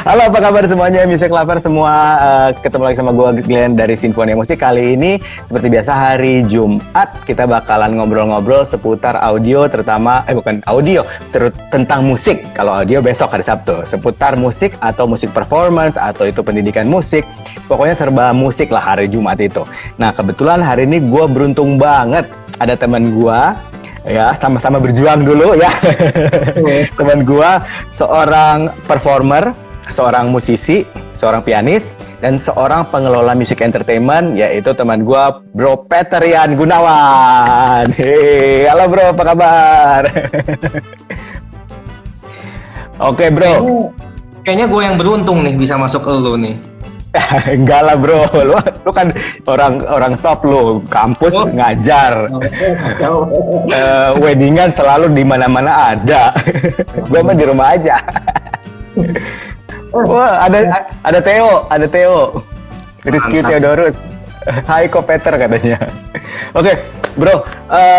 Halo, apa kabar semuanya, music lover semua? Ketemu lagi sama gue, Glenn dari Sinfonia Musik. Kali ini, seperti biasa hari Jumat, kita bakalan ngobrol-ngobrol seputar audio, terutama, bukan audio, tentang musik. Kalau audio besok hari Sabtu, seputar musik atau musik performance, atau itu pendidikan musik. Pokoknya serba musik lah hari Jumat itu. Nah, kebetulan hari ini gue beruntung banget, ada teman gue, ya sama-sama berjuang dulu ya. Teman gua seorang performer, seorang musisi, seorang pianis, dan seorang pengelola music entertainment, yaitu teman gua Bro Peter Yan Gunawan. Hei, halo bro, apa kabar? Oke bro, kayaknya gue yang beruntung nih bisa masuk ke lu nih. enggak lah bro, lu kan orang top, lu kampus ngajar, weddingan selalu di mana-mana ada. Gue mah di rumah aja. Wah, ada Theo, Rizky Theodorus. Hai Ko Peter katanya. Oke, bro,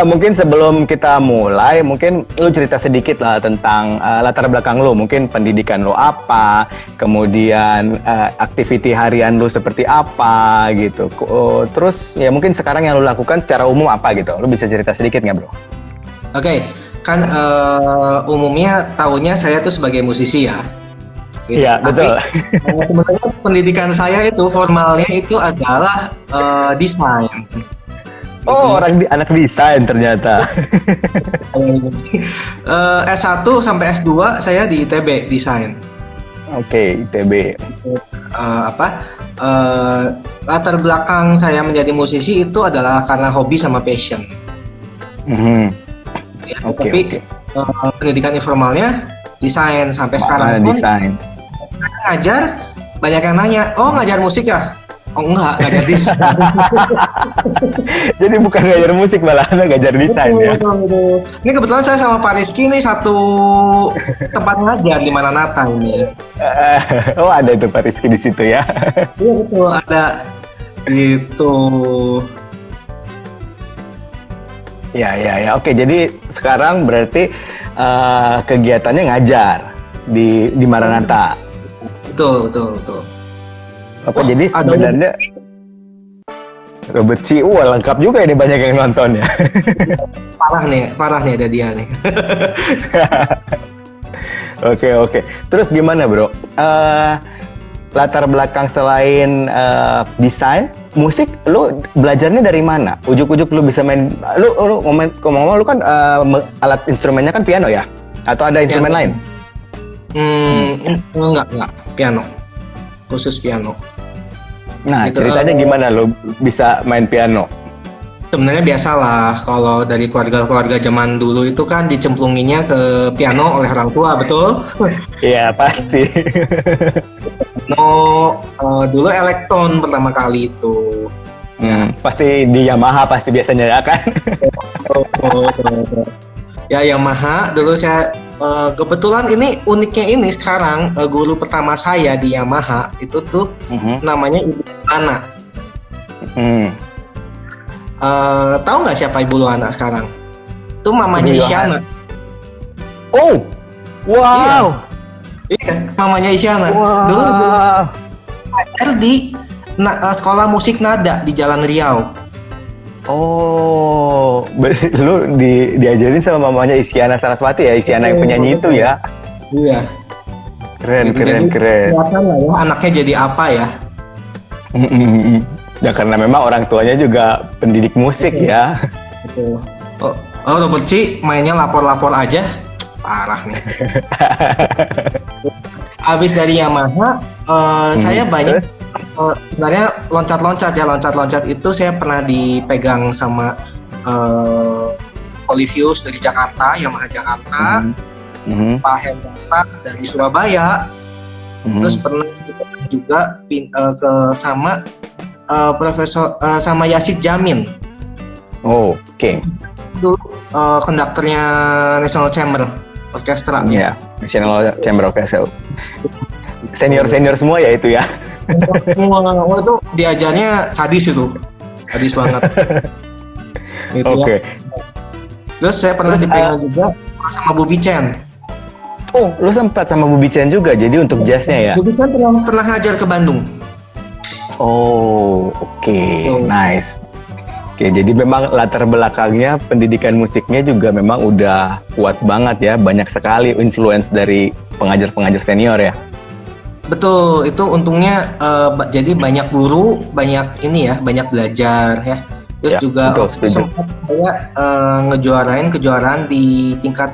mungkin sebelum kita mulai, mungkin lu cerita sedikit lah tentang latar belakang lu, mungkin pendidikan lu apa, kemudian aktiviti harian lu seperti apa gitu. Terus ya mungkin sekarang yang lu lakukan secara umum apa gitu, lu bisa cerita sedikit nggak bro? Oke, kan umumnya tahunya saya tuh sebagai musisi ya. Iya, betul. Sebenarnya pendidikan saya itu formalnya itu adalah desain. Oh, anak desain ternyata. S1 sampai S2 saya di ITB desain. Oke, ITB. Latar belakang saya menjadi musisi itu adalah karena hobi sama passion. Ya, tapi pendidikan informalnya desain sampai sekarang pun. Desain. Ngajar, banyak yang nanya, oh ngajar musik ya? Oh enggak, ngajar desain. Jadi bukan ngajar musik, malah ngajar desain ya? Ini kebetulan saya sama Pak Rizky nih satu tempat ngajar di Maranatha ini. Oh ada itu Pak Rizky di situ ya? Iya betul, ada gitu. Ya. Oke, jadi sekarang berarti kegiatannya ngajar di Maranatha. Betul. Apa jadi sebenarnya Robert C. lengkap juga ini, banyak yang nonton ya. Parah nih ada dia nih. Oke. Terus gimana bro? Latar belakang selain desain musik, lu belajarnya dari mana? Ujuk-ujuk lu bisa main, lu ngomong-ngomong lu kan alat instrumennya kan piano ya? Atau ada instrumen lain? Enggak, piano. Khusus piano. Nah, gitu, ceritanya gimana lu bisa main piano? Sebenarnya biasalah, kalau dari keluarga-keluarga zaman dulu itu kan dicemplunginya ke piano oleh orang tua, betul? Iya, pasti. Dulu Elektron pertama kali itu. Pasti di Yamaha pasti biasanya ya kan? Ya Yamaha, dulu saya kebetulan ini uniknya ini sekarang guru pertama saya di Yamaha itu tuh namanya Ibu Luana. Tahu nggak siapa Ibu Luana sekarang? Itu mamanya Isyana. Oh, wow. Iya, mamanya Isyana. Wow. Dulu ngajar di sekolah musik nada di Jalan Riau. Oh, lu diajarin sama mamanya Isyana Saraswati ya, Isyana yang penyanyi itu ya? Iya. Keren. Kelihatan lah ya, anaknya jadi apa ya? Ya karena memang orang tuanya juga pendidik musik ya. Betul. Oh Robert C mainnya lapor-lapor aja, parah nih. Abis dari Yamaha, saya banyak. Sebenarnya loncat-loncat itu saya pernah dipegang sama Olivius dari Jakarta, Yamaha Jakarta, Pak Hendra dari Surabaya, terus pernah juga sama Profesor sama Yasid Jamin. Oh, oke. Dulu konduktornya National Chamber Orchestra. Iya, National Chamber Orchestra. Senior semua ya itu ya. Wah, itu diajarnya sadis banget. Gitu. Oke. Terus saya pernah dipegang juga sama Bobby Chen. Oh, lu sempat sama Bubi Chen juga, jadi untuk jazznya ya? Bubi Chen pernah ngajar ke Bandung. Oh, oke, nice. Oke, jadi memang latar belakangnya pendidikan musiknya juga memang udah kuat banget ya, banyak sekali influence dari pengajar-pengajar senior ya. Betul, itu untungnya jadi banyak guru, banyak ini ya, banyak belajar ya. Terus Ya, juga betul, sempat saya ngejuarain kejuaraan di tingkat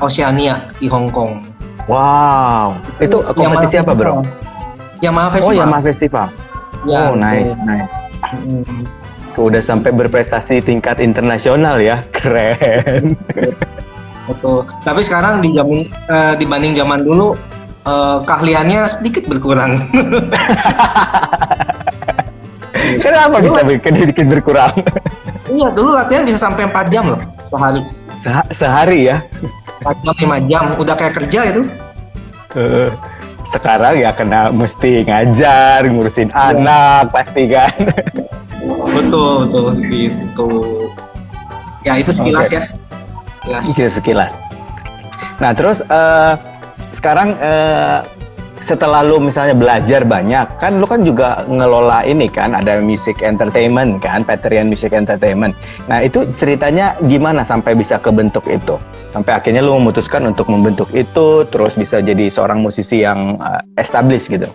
Oceania di Hong Kong. Wow, itu kompetisi apa bro? Yamaha Festival. Oh, Yamaha Festival. Ya, oh, nice. Udah sampai berprestasi tingkat internasional ya, keren. Betul. Tapi sekarang dibanding zaman dulu keahliannya sedikit berkurang. Kenapa bisa sedikit berkurang? Iya, dulu latihan bisa sampai 4 jam loh sehari. Sehari ya? 4 jam, 5 jam, udah kayak kerja itu. Sekarang ya kena mesti ngajar, ngurusin anak pasti kan. Betul gitu. Ya itu sekilas ya. Sekilas. Nah terus sekarang setelah lu misalnya belajar banyak, kan lu kan juga ngelola ini kan, ada music entertainment kan, Peterian Music Entertainment. Nah itu ceritanya gimana sampai bisa kebentuk itu? Sampai akhirnya lu memutuskan untuk membentuk itu, terus bisa jadi seorang musisi yang established gitu.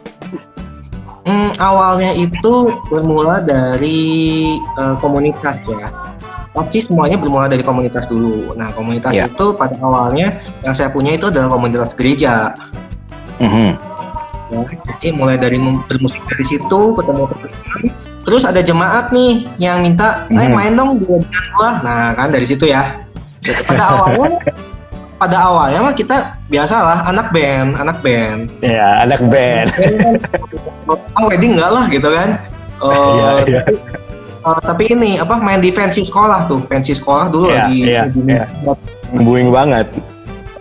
Awalnya itu bermula dari komunitas ya. Pasti semuanya bermula dari komunitas dulu. Nah komunitas itu pada awalnya yang saya punya itu adalah komunitas gereja. Ya, jadi mulai dari bermusik dari situ, ketemu teman, terus ada jemaat nih yang minta, main dong di webinar gua. Nah kan dari situ ya. Pada awalnya mah kita biasalah anak band. Iya, anak band. Wedding enggak lah gitu kan. Tapi ini main di pensi sekolah dulu lagi. Booming banget.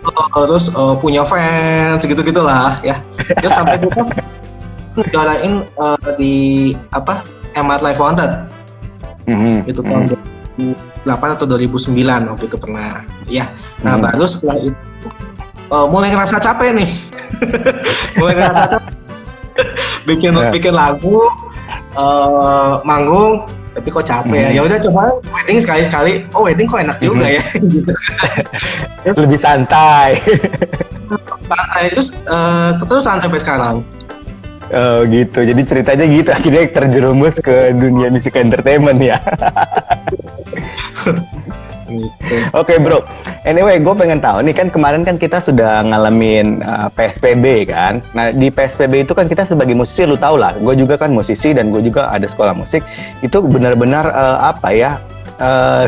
Terus punya fans gitu-gitulah ya. Terus sampai kita ngejalanin di MR Live Wanted. Itu tahun 2008 atau 2009 waktu itu pernah ya. Nah baru setelah itu mulai ngerasa capek nih. bikin lagu, manggung, tapi kok capek ya. Ya udah coba wedding sekali-sekali. Oh wedding kok enak juga ya. Gitu. Lebih santai. Terus keterusan sampai sekarang. Oh gitu, jadi ceritanya gitu, akhirnya terjerumus ke dunia musik entertainment ya. Oke bro, anyway gue pengen tahu nih kan kemarin kan kita sudah ngalamin PSBB kan. Nah di PSBB itu kan kita sebagai musisi lu tau lah, gue juga kan musisi dan gue juga ada sekolah musik. Itu benar-benar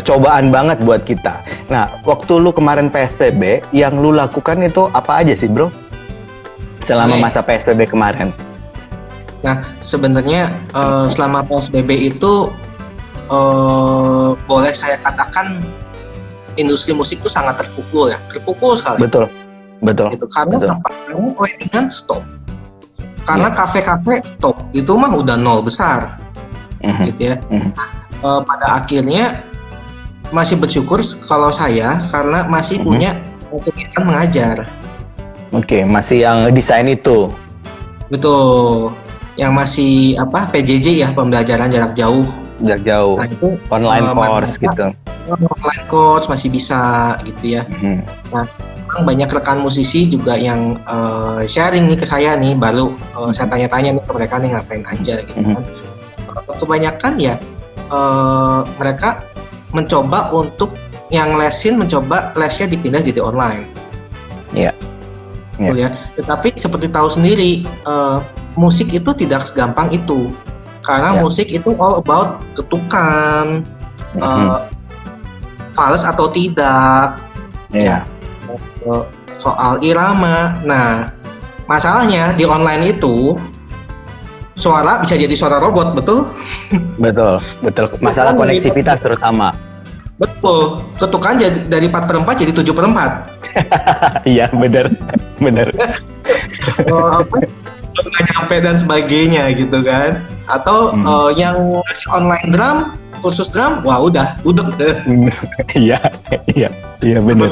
cobaan banget buat kita. Nah waktu lu kemarin PSBB, yang lu lakukan itu apa aja sih bro? Selama masa PSBB kemarin. Nah sebenarnya selama PSBB itu boleh saya katakan industri musik itu sangat terpukul sekali. Betul. Gitu. Karena weddingan stop, karena kafe-kafe stop, itu mah udah nol besar, gitu ya. Pada akhirnya masih bersyukur kalau saya karena masih punya kegiatan mengajar. Oke, masih yang desain itu. Betul, yang masih PJJ ya, pembelajaran jarak jauh. Nah itu online course gitu. Online course masih bisa gitu ya. Nah, banyak rekan musisi juga yang sharing nih ke saya nih, baru saya tanya-tanya nih ke mereka nih ngapain aja gitu kan. Kebanyakan ya mereka mencoba untuk yang mencoba lesnya dipindah jadi online. Iya. Ya. Tetapi seperti tahu sendiri musik itu tidak segampang itu. Karena musik itu all about ketukan, fals atau tidak, soal irama. Nah, masalahnya di online itu suara bisa jadi suara robot, betul? Betul. Masalah koneksivitas terutama. Betul. Ketukan dari 4/4 jadi 7/4. Iya, benar. Nggak nyampe dan sebagainya gitu kan. Atau yang ngasih online drum, kursus drum, wah udah budek deh. Iya benar.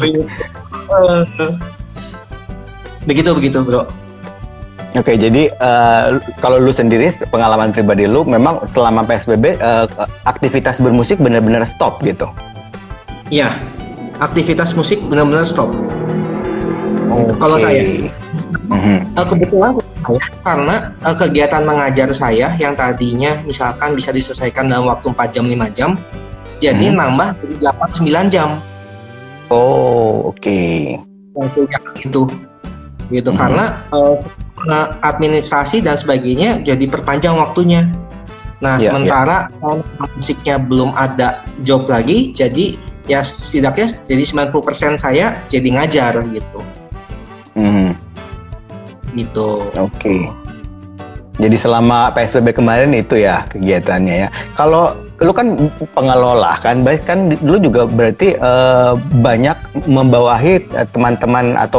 Begitu bro. Oke, jadi kalau lu sendiri pengalaman pribadi lu memang selama PSBB aktivitas bermusik benar-benar stop gitu. Iya, aktivitas musik benar-benar stop. Okay. Kalau saya, kebetulan karena kegiatan mengajar saya yang tadinya misalkan bisa diselesaikan dalam waktu 4 jam 5 jam, jadi nambah jadi 8-9 jam. Oh, oke. Gitu karena administrasi dan sebagainya jadi perpanjang waktunya. Nah, sementara musiknya belum ada job lagi, jadi ya setidaknya jadi 90% saya jadi ngajar gitu. Gitu. Oke. Jadi selama PSBB kemarin itu ya kegiatannya ya. Kalau lu kan pengelola kan, baik kan lu juga berarti banyak membawahi teman-teman atau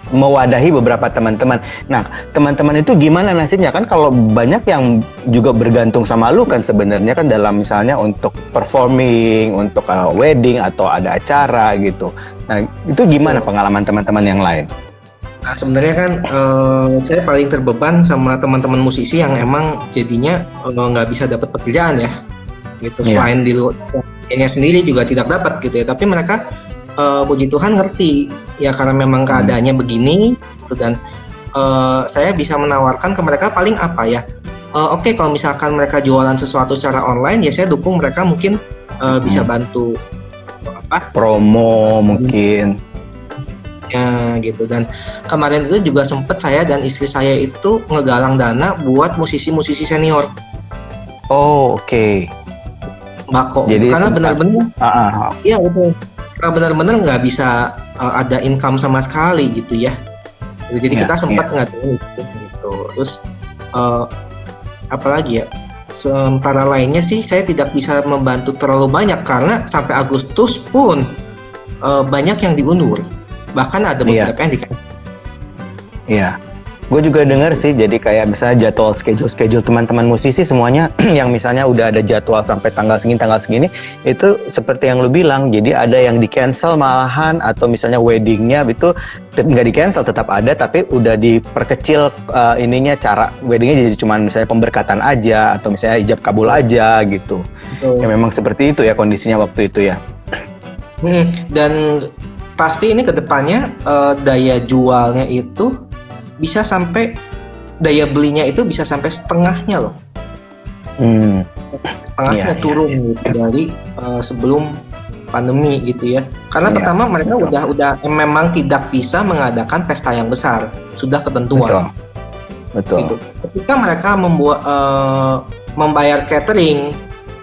mewadahi beberapa teman-teman. Nah, teman-teman itu gimana nasibnya kan kalau banyak yang juga bergantung sama lu kan sebenarnya kan dalam misalnya untuk performing, untuk wedding atau ada acara gitu. Nah, itu gimana pengalaman teman-teman yang lain? Nah, sebenarnya kan saya paling terbeban sama teman-teman musisi yang emang jadinya nggak bisa dapat pekerjaan ya, gitu. Selain di luarnya sendiri juga tidak dapat gitu ya. Tapi mereka puji Tuhan ngerti ya karena memang keadaannya begini gitu, dan saya bisa menawarkan ke mereka paling apa ya. Oke, kalau misalkan mereka jualan sesuatu secara online ya saya dukung mereka mungkin bisa bantu promo mungkin. Ya gitu, dan kemarin itu juga sempet saya dan istri saya itu ngegalang dana buat musisi-musisi senior. Oh, oke. Mbako. Jadi karena benar-benar iya betul. Karena benar-benar nggak bisa ada income sama sekali gitu ya. Jadi kita sempat ngadain itu gitu. Terus apalagi ya? Sementara lainnya sih saya tidak bisa membantu terlalu banyak karena sampai Agustus pun banyak yang diundur. Bahkan ada beberapa yang di-cancel. Iya. Gue juga dengar sih, jadi kayak misalnya jadwal schedule teman-teman musisi semuanya yang misalnya udah ada jadwal sampai tanggal segini, itu seperti yang lu bilang, jadi ada yang di-cancel malahan, atau misalnya weddingnya itu nggak di-cancel, tetap ada, tapi udah diperkecil cara weddingnya jadi cuma misalnya pemberkatan aja, atau misalnya ijab kabul aja gitu. Ya memang seperti itu ya kondisinya waktu itu ya. Dan pasti ini kedepannya daya jualnya itu bisa sampai daya belinya itu bisa sampai setengahnya loh. Setengahnya turun gitu dari sebelum pandemi gitu ya. Karena pertama mereka udah memang tidak bisa mengadakan pesta yang besar, sudah ketentuan. Betul. Gitu. Ketika mereka membayar catering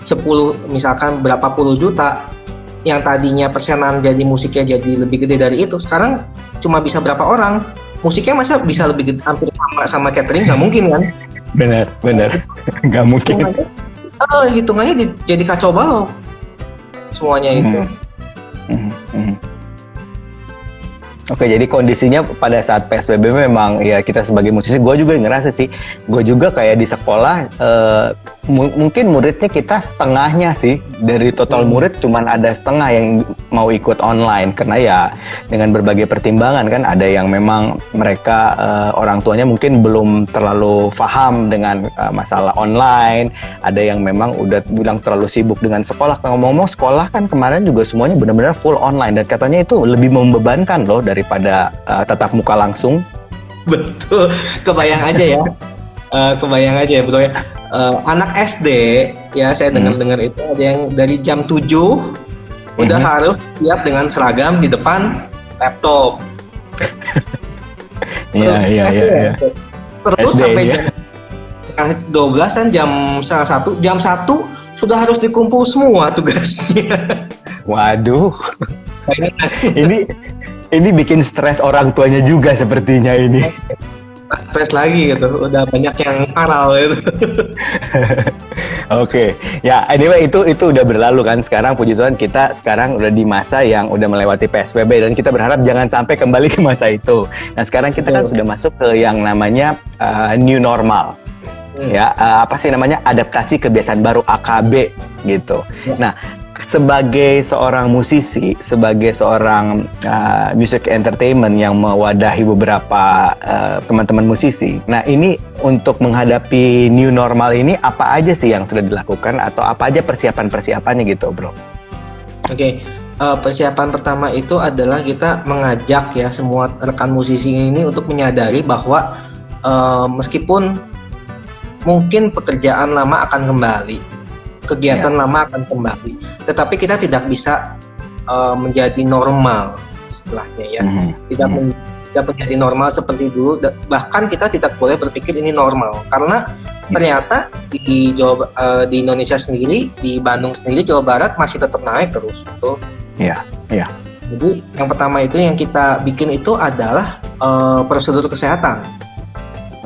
10 misalkan berapa puluh juta, yang tadinya persenan jadi musiknya jadi lebih gede dari itu, sekarang cuma bisa berapa orang? Musiknya masa bisa lebih gede, hampir sama catering? Nggak mungkin kan? Benar, nggak mungkin. Hitungannya jadi kacau balau semuanya itu. Oke, jadi kondisinya pada saat PSBB memang ya kita sebagai musisi, gue juga ngerasa sih, gue juga kayak di sekolah mungkin muridnya kita setengahnya sih, dari total murid cuman ada setengah yang mau ikut online karena ya dengan berbagai pertimbangan kan, ada yang memang mereka orang tuanya mungkin belum terlalu paham dengan masalah online, ada yang memang udah bilang terlalu sibuk dengan sekolah. Ngomong-ngomong sekolah kan kemarin juga semuanya benar-benar full online dan katanya itu lebih membebankan loh daripada tatap muka langsung. Betul, kebayang aja ya. Kebayang aja ya bro ya. Anak SD ya saya dengar itu ada yang dari jam 7 udah harus siap dengan seragam di depan laptop. Iya. Terus SD, sampai jam 12-an jam 1 sudah harus dikumpul semua tugasnya. Waduh. Ini bikin stres orang tuanya juga sepertinya ini. Stres lagi gitu, udah banyak yang aral gitu. Oke, ya anyway itu udah berlalu kan. Sekarang puji Tuhan kita sekarang udah di masa yang udah melewati PSBB dan kita berharap jangan sampai kembali ke masa itu. Nah sekarang kita kan sudah masuk ke yang namanya new normal. Ya, apa sih namanya, adaptasi kebiasaan baru, AKB gitu. Nah sebagai seorang musisi, sebagai seorang music entertainment yang mewadahi beberapa teman-teman musisi. Nah, ini untuk menghadapi new normal ini apa aja sih yang sudah dilakukan atau apa aja persiapan-persiapannya gitu, Bro? Oke. Persiapan pertama itu adalah kita mengajak ya semua rekan musisi ini untuk menyadari bahwa meskipun mungkin pekerjaan lama akan kembali, kegiatan lama akan kembali, tetapi kita tidak bisa menjadi normal istilahnya ya. Tidak menjadi normal seperti dulu, bahkan kita tidak boleh berpikir ini normal karena ternyata di Indonesia sendiri, di Bandung sendiri, Jawa Barat masih tetap naik terus gitu. Iya. Jadi yang pertama itu yang kita bikin itu adalah prosedur kesehatan.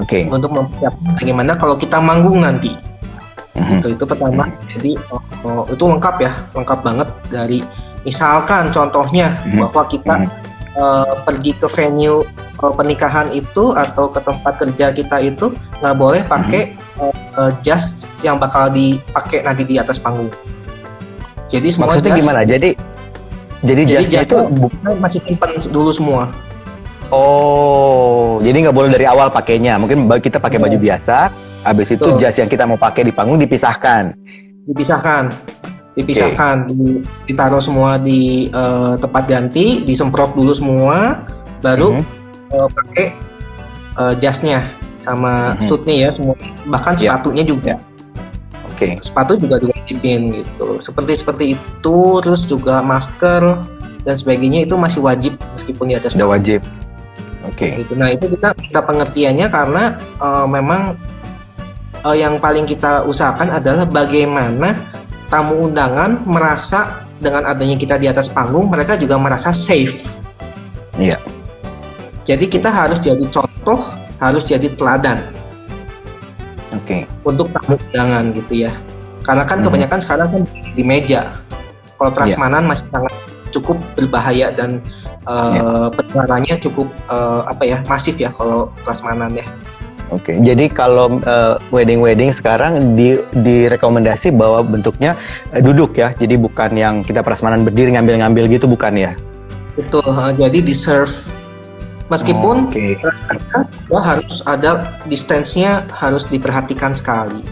Oke. Untuk mempersiapkan bagaimana kalau kita manggung nanti. Itu pertama. Jadi itu lengkap banget dari misalkan contohnya bahwa kita pergi ke venue pernikahan itu atau ke tempat kerja kita itu nggak boleh pakai jas yang bakal dipakai nanti di atas panggung. Jadi semua maksudnya jas, gimana? Jadi jasnya itu masih simpan dulu semua. Oh, jadi nggak boleh dari awal pakainya. Mungkin kita pakai baju biasa, habis itu jas yang kita mau pakai di panggung dipisahkan. Ditaruh semua di tempat ganti, disemprot dulu semua, baru pakai jasnya sama suitnya ya semua, bahkan sepatunya juga. Sepatu juga diwajibin gitu. Seperti itu, terus juga masker dan sebagainya itu masih wajib meskipun di atas. Sudah wajib. Gitu. Nah itu kita pengertiannya karena memang yang paling kita usahakan adalah bagaimana tamu undangan merasa dengan adanya kita di atas panggung mereka juga merasa safe. Iya. Jadi kita harus jadi contoh, harus jadi teladan. Untuk tamu undangan gitu ya. Karena kan kebanyakan sekarang kan di meja. Kalau prasmanan masih sangat cukup berbahaya dan penularannya cukup masif ya kalau prasmanan ya. Jadi kalau wedding sekarang direkomendasi bahwa bentuknya duduk ya. Jadi bukan yang kita prasmanan berdiri ngambil-ngambil gitu, bukan ya? Betul. Jadi di serve. Meskipun harus ada distance-nya harus diperhatikan sekali.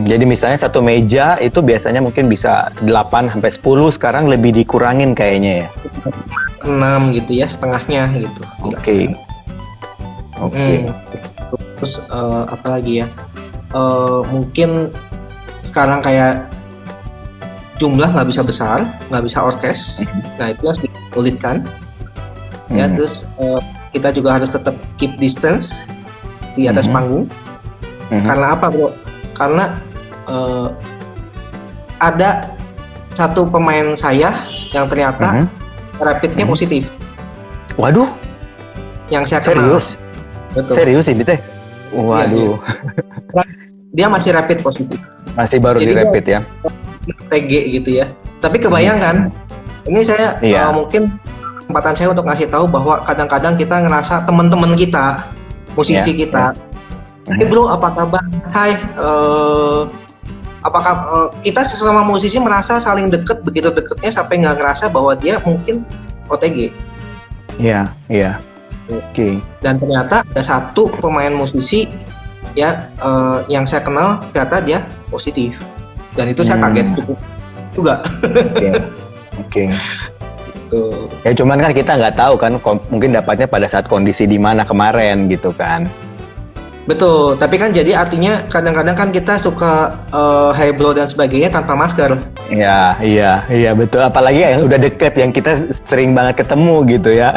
Jadi misalnya satu meja itu biasanya mungkin bisa 8 sampai 10, sekarang lebih dikurangin kayaknya ya. 6 gitu ya, setengahnya gitu. Terus apa lagi ya? Mungkin sekarang kayak jumlah nggak bisa besar, nggak bisa orkes. Nah itu harus disulitkan. Ya, terus kita juga harus tetap keep distance di atas panggung. Karena apa, Bro? Karena ada satu pemain saya yang ternyata rapidnya positif. Waduh. Yang saya kenal. Serius? Betul. Serius ini teh? Waduh. Iya. Dia masih rapid positif. Masih baru di rapid ya? TG gitu ya. Tapi kebayangkan, ini saya mungkin kesempatan saya untuk ngasih tahu bahwa kadang-kadang kita ngerasa teman-teman kita, musisi kita, hey bro, apa kabar? Hai, apakah kita sesama musisi merasa saling deket, begitu deketnya sampai nggak ngerasa bahwa dia mungkin OTG. Iya. Dan ternyata ada satu pemain musisi ya yang saya kenal ternyata dia positif. Dan itu saya kaget cukup juga. Ya cuman kan kita nggak tahu kan, mungkin dapatnya pada saat kondisi di mana kemarin gitu kan. Betul, tapi kan jadi artinya kadang-kadang kan kita suka hybrid dan sebagainya tanpa masker. Iya betul, apalagi yang udah deket, yang kita sering banget ketemu gitu ya.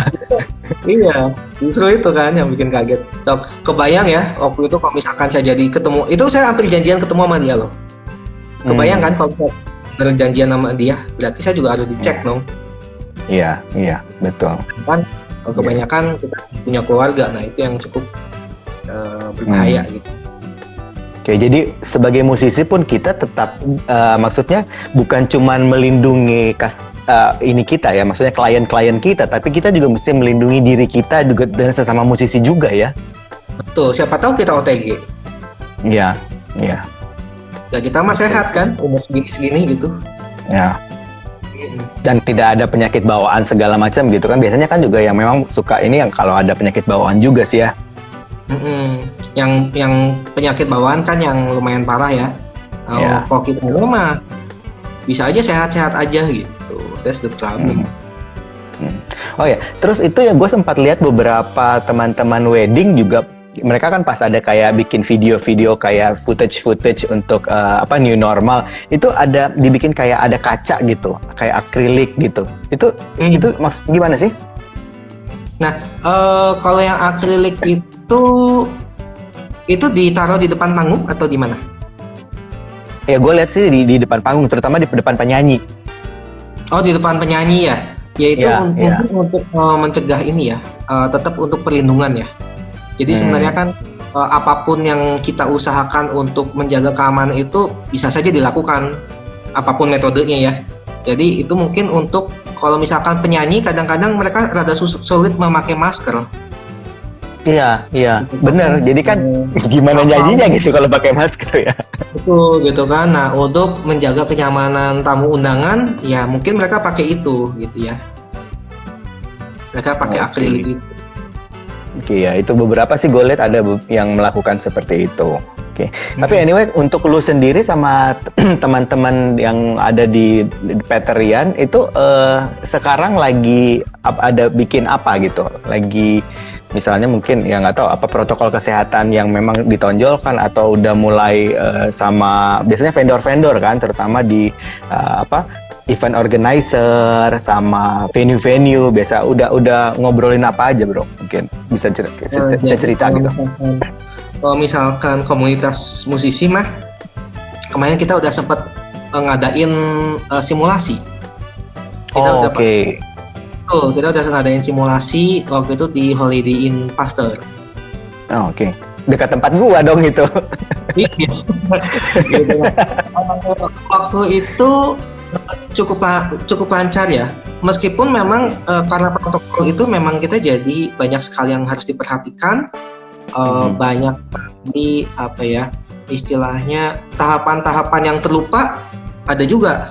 Iya, justru itu kan yang bikin kaget. So, kebayang ya, waktu itu kalau misalkan saya jadi ketemu, itu saya hampir janjian ketemu sama dia loh. Kebayang kan kalau saya bener janjian sama dia, berarti saya juga harus dicek dong. Iya, betul. Kan kebanyakan kita punya keluarga, nah itu yang cukup berbahaya gitu. Oke, jadi sebagai musisi pun kita tetap maksudnya bukan cuman melindungi ini kita ya, maksudnya klien-klien kita, tapi kita juga mesti melindungi diri kita juga dan sesama musisi juga ya. Betul, siapa tahu kita OTG. Iya. Ya kita mah sehat kan, umur segini-segini gitu. Ya. Dan tidak ada penyakit bawaan segala macam gitu kan. Biasanya kan juga yang memang suka ini yang kalau ada penyakit bawaan juga sih ya. Yang penyakit bawaan kan yang lumayan parah ya. Kalau kita mah bisa aja sehat-sehat aja gitu. That's the problem. Oh ya, terus itu ya gue sempat lihat beberapa teman-teman wedding juga, mereka kan pas ada kayak bikin video-video kayak footage untuk new normal, itu ada dibikin kayak ada kaca gitu, kayak akrilik gitu. Itu maksud gimana sih? Nah, kalau yang akrilik itu ditaruh di depan panggung atau di mana? Ya gue lihat sih di depan panggung, terutama di depan penyanyi. Oh, di depan penyanyi ya? Yaitu untuk mencegah ini ya, tetap untuk perlindungan ya. Jadi sebenarnya kan apapun yang kita usahakan untuk menjaga keamanan itu bisa saja dilakukan, apapun metodenya ya. Jadi itu mungkin untuk kalau misalkan penyanyi kadang-kadang mereka rada sulit memakai masker. Iya, benar. Jadi kan gimana nyanyinya gitu kalau pakai masker ya. Betul gitu kan. Nah, untuk menjaga kenyamanan tamu undangan, ya mungkin mereka pakai itu gitu ya. Mereka pakai akrilik itu. Oke, ya itu beberapa sih gue lihat ada yang melakukan seperti itu. Oke. Tapi anyway, untuk lu sendiri sama teman-teman yang ada di Peterian itu sekarang lagi ada bikin apa gitu? Lagi misalnya mungkin ya nggak tahu apa protokol kesehatan yang memang ditonjolkan atau udah mulai sama biasanya vendor-vendor kan, terutama di event organizer sama venue-venue biasa udah ngobrolin apa aja bro, mungkin bisa cerita gitu. Kalau misalkan komunitas musisi mah kemarin kita udah sempat ngadain simulasi. Kita udah ngadain simulasi waktu itu di Holiday Inn Pasteur. Oke. Dekat tempat gua dong itu. Waktu itu cukup lancar ya. Meskipun memang karena protokol itu memang kita jadi banyak sekali yang harus diperhatikan. Banyak sekali istilahnya tahapan-tahapan yang terlupa ada juga.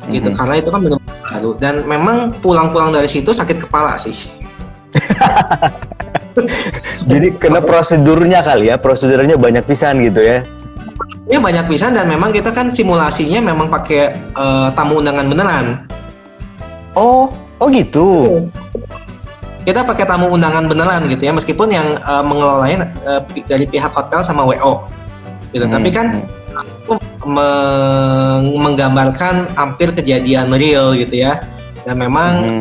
Gitu karena itu kan benar-benar baru dan memang pulang dari situ sakit kepala sih. Jadi kena prosedurnya kali ya, prosedurnya banyak pisan gitu ya. Ini banyak pisan dan memang kita kan simulasinya memang pakai tamu undangan beneran. Oh gitu. Kita pakai tamu undangan beneran gitu ya, meskipun yang mengelolanya dari pihak hotel sama WO gitu. Tapi kan menggambarkan hampir kejadian real gitu ya. Dan memang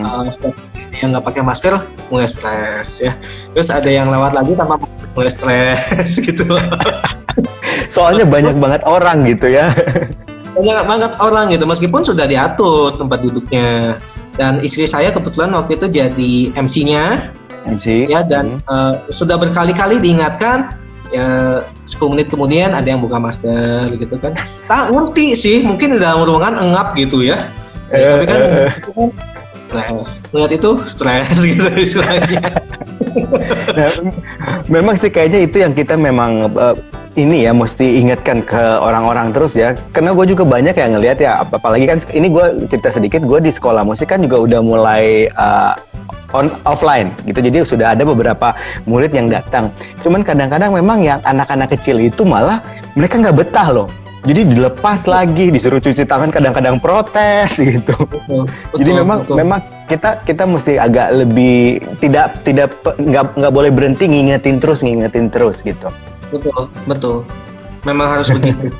yang nggak pakai masker mulai stres ya. Terus ada yang lewat lagi tanpa mulai stres gitu. Soalnya banyak banget orang gitu ya. Banyak banget orang gitu, meskipun sudah diatur tempat duduknya. Dan istri saya kebetulan waktu itu jadi MC-nya. Ya, dan sudah berkali-kali diingatkan. Ya 10 menit kemudian ada yang buka masker gitu kan. Tak ngerti sih, mungkin di dalam ruangan engap gitu ya. Tapi kan stres. Lihat itu stres gitu istilahnya. Nah, memang sih kayaknya itu yang kita memang ini ya mesti ingatkan ke orang-orang terus ya. Karena gue juga banyak yang ngelihat ya, apalagi kan ini gue cerita sedikit, gue di sekolah musik kan juga udah mulai offline gitu, jadi sudah ada beberapa murid yang datang. Cuman kadang-kadang memang yang anak-anak kecil itu malah mereka nggak betah loh. Jadi dilepas lagi, disuruh cuci tangan, kadang-kadang protes gitu. Betul, jadi memang kita mesti agak lebih nggak boleh berhenti ngingetin terus gitu. Betul. Memang harus begitu.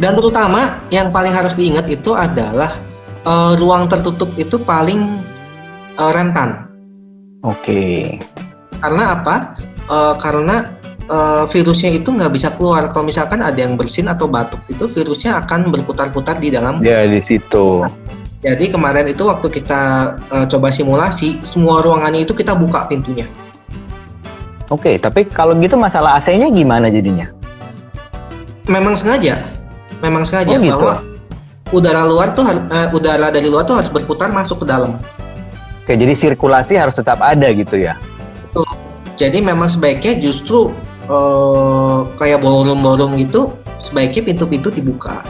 Dan terutama yang paling harus diingat itu adalah ruang tertutup itu paling rentan. Oke. Karena apa? Karena virusnya itu nggak bisa keluar. Kalau misalkan ada yang bersin atau batuk, itu virusnya akan berputar-putar di dalam. Ya, di situ. Jadi kemarin itu waktu kita coba simulasi, semua ruangannya itu kita buka pintunya. Oke, tapi kalau gitu masalah AC-nya gimana jadinya? Memang sengaja gitu? Bahwa udara dari luar tuh harus berputar masuk ke dalam. Oke, jadi sirkulasi harus tetap ada gitu ya? Betul. Jadi memang sebaiknya justru kayak ballroom gitu, sebaiknya pintu-pintu dibuka.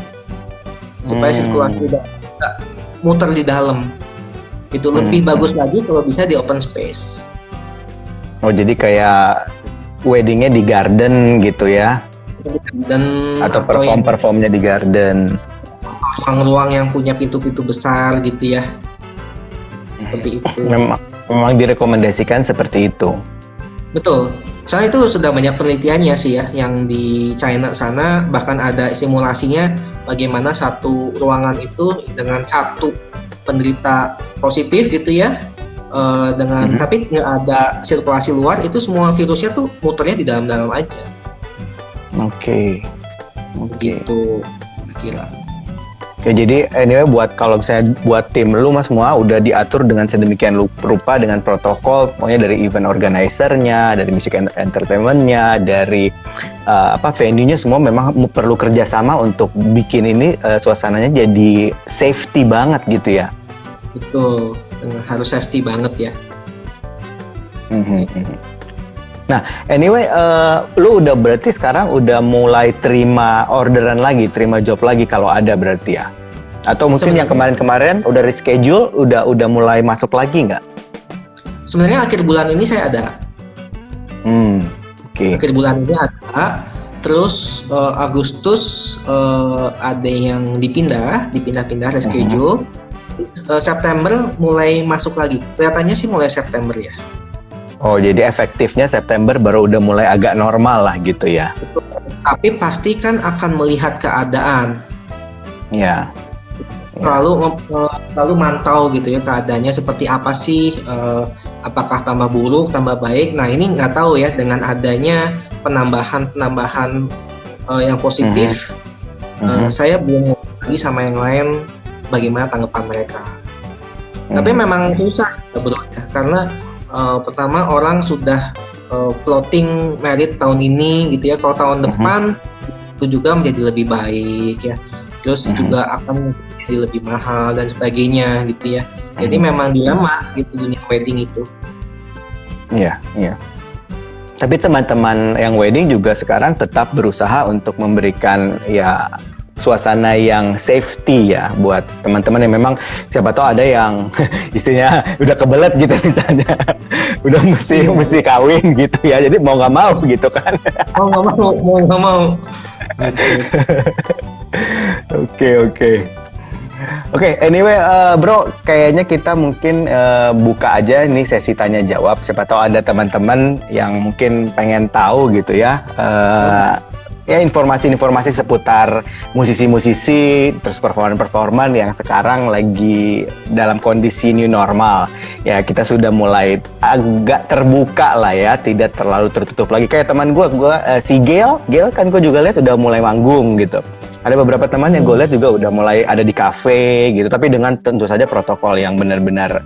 supaya sirkulasi udara nggak muter di dalam. Itu lebih bagus lagi kalau bisa di open space. Oh, jadi kayak weddingnya di garden gitu ya? Dan atau performnya di garden. Ruang-ruang yang punya pintu-pintu besar gitu ya. Seperti itu. Memang direkomendasikan seperti itu. Betul. Soalnya itu sudah banyak penelitiannya sih ya, yang di China sana bahkan ada simulasinya bagaimana satu ruangan itu dengan satu penderita positif gitu ya, dengan tapi nggak ada sirkulasi luar, itu semua virusnya tuh muternya di dalam-dalam aja. Oke. Gitu kira. Oke, jadi anyway kalau misalnya buat tim lu mas semua udah diatur dengan sedemikian rupa dengan protokol, pokoknya dari event organizer-nya, dari music entertainment-nya, dari venue-nya semua memang perlu kerjasama untuk bikin ini suasananya jadi safety banget gitu ya. Betul, harus safety banget ya. Nah, anyway, lu udah berarti sekarang udah mulai terima orderan lagi, terima job lagi kalau ada berarti ya? Atau mungkin yang kemarin-kemarin udah reschedule, udah mulai masuk lagi nggak? Sebenarnya akhir bulan ini saya ada. Oke. Akhir bulan ini ada. Terus Agustus ada yang dipindah-pindah reschedule. September mulai masuk lagi. Kelihatannya sih mulai September ya. Oh, jadi efektifnya September baru udah mulai agak normal lah gitu ya? Tapi pasti kan akan melihat keadaan. Ya. Lalu mantau gitu ya keadaannya seperti apa sih, apakah tambah buruk, tambah baik. Nah ini nggak tahu ya dengan adanya penambahan yang positif. Saya belum lagi sama yang lain bagaimana tanggapan mereka. Tapi memang susah bro ya, karena pertama orang sudah plotting merit tahun ini gitu ya. Kalau tahun depan itu juga menjadi lebih baik ya. Terus juga akan jadi lebih mahal dan sebagainya gitu ya. Jadi memang dilema gitu dunia wedding itu. Iya. Tapi teman-teman yang wedding juga sekarang tetap berusaha untuk memberikan ya suasana yang safety ya buat teman-teman yang memang siapa tahu ada yang istrinya udah kebelet gitu misalnya, udah mesti kawin gitu ya. Jadi mau nggak mau gitu kan. Mau nggak mau. Oke, anyway, bro, kayaknya kita mungkin buka aja nih sesi tanya jawab. Siapa tahu ada teman-teman yang mungkin pengen tahu gitu ya, ya informasi-informasi seputar musisi-musisi, terus performan yang sekarang lagi dalam kondisi new normal. Ya kita sudah mulai agak terbuka lah ya, tidak terlalu tertutup lagi. Kayak teman gue si Gail kan gue juga lihat udah mulai manggung gitu. Ada beberapa teman yang gue lihat juga udah mulai ada di kafe gitu, tapi dengan tentu saja protokol yang benar-benar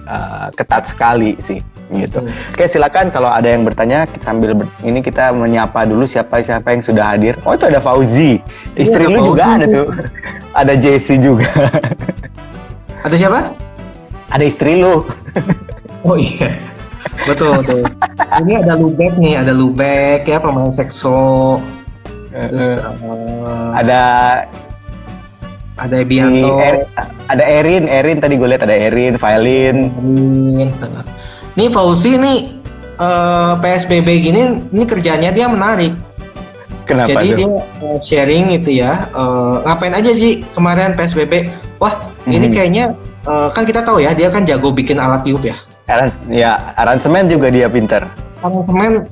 ketat sekali sih gitu. Oke, silakan kalau ada yang bertanya sambil ini kita menyapa dulu siapa yang sudah hadir. Oh, itu ada Fauzi. Istri lu juga ada tuh. Ada Jessie juga. Ada siapa? Ada istri lu. Oh iya. Betul. Ini ada Lubek ya, pemain sekso. Terus ada Ebianto, ada Erin tadi gue lihat ada Erin, violin. Nih Fauzi nih PSBB gini, ini kerjanya dia menarik. Kenapa? Jadi dia sharing gitu ya. Ngapain aja sih kemarin PSBB? Wah, ini kayaknya kan kita tahu ya, dia kan jago bikin alat tiup ya. Ya, aransemen juga dia pinter. Aransemen,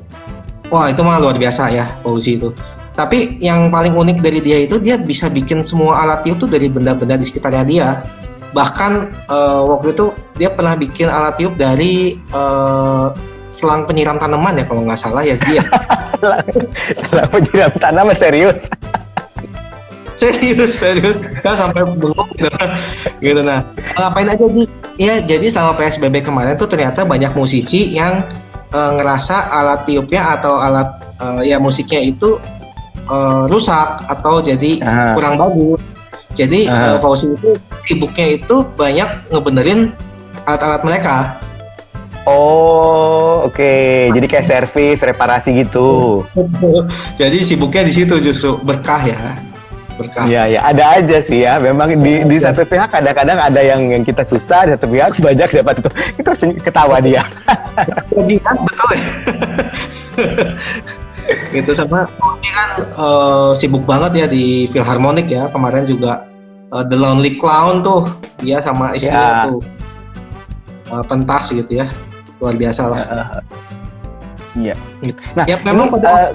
wah itu mah luar biasa ya Fauzi itu. Tapi yang paling unik dari dia itu dia bisa bikin semua alat tiup tuh dari benda-benda di sekitarnya dia. Bahkan waktu itu dia pernah bikin alat tiup dari selang penyiram tanaman ya kalau nggak salah ya dia. Selang penyiram tanaman serius? serius kan sampai bengong gitu. Nah ngapain aja nih? Ya jadi selama PSBB kemarin tuh ternyata banyak musisi yang ngerasa alat tiupnya atau alat ya musiknya itu rusak atau jadi kurang bagus. Jadi Fauzi itu sibuknya itu banyak ngebenerin alat-alat mereka. Oh, oke. Jadi kayak servis, reparasi gitu. Jadi sibuknya di situ justru berkah ya. berkah. Iya, ya, ada aja sih ya. Memang di satu pihak kadang-kadang ada yang kita susah, di satu pihak banyak dapat itu ketawa dia. Kejian betul ya. Gitu sama ini kan sibuk banget ya di Philharmonic ya. Kemarin juga The Lonely Clown tuh dia sama istrinya tuh pentas gitu ya. Luar biasa lah. Iya. Nah, ya memang pada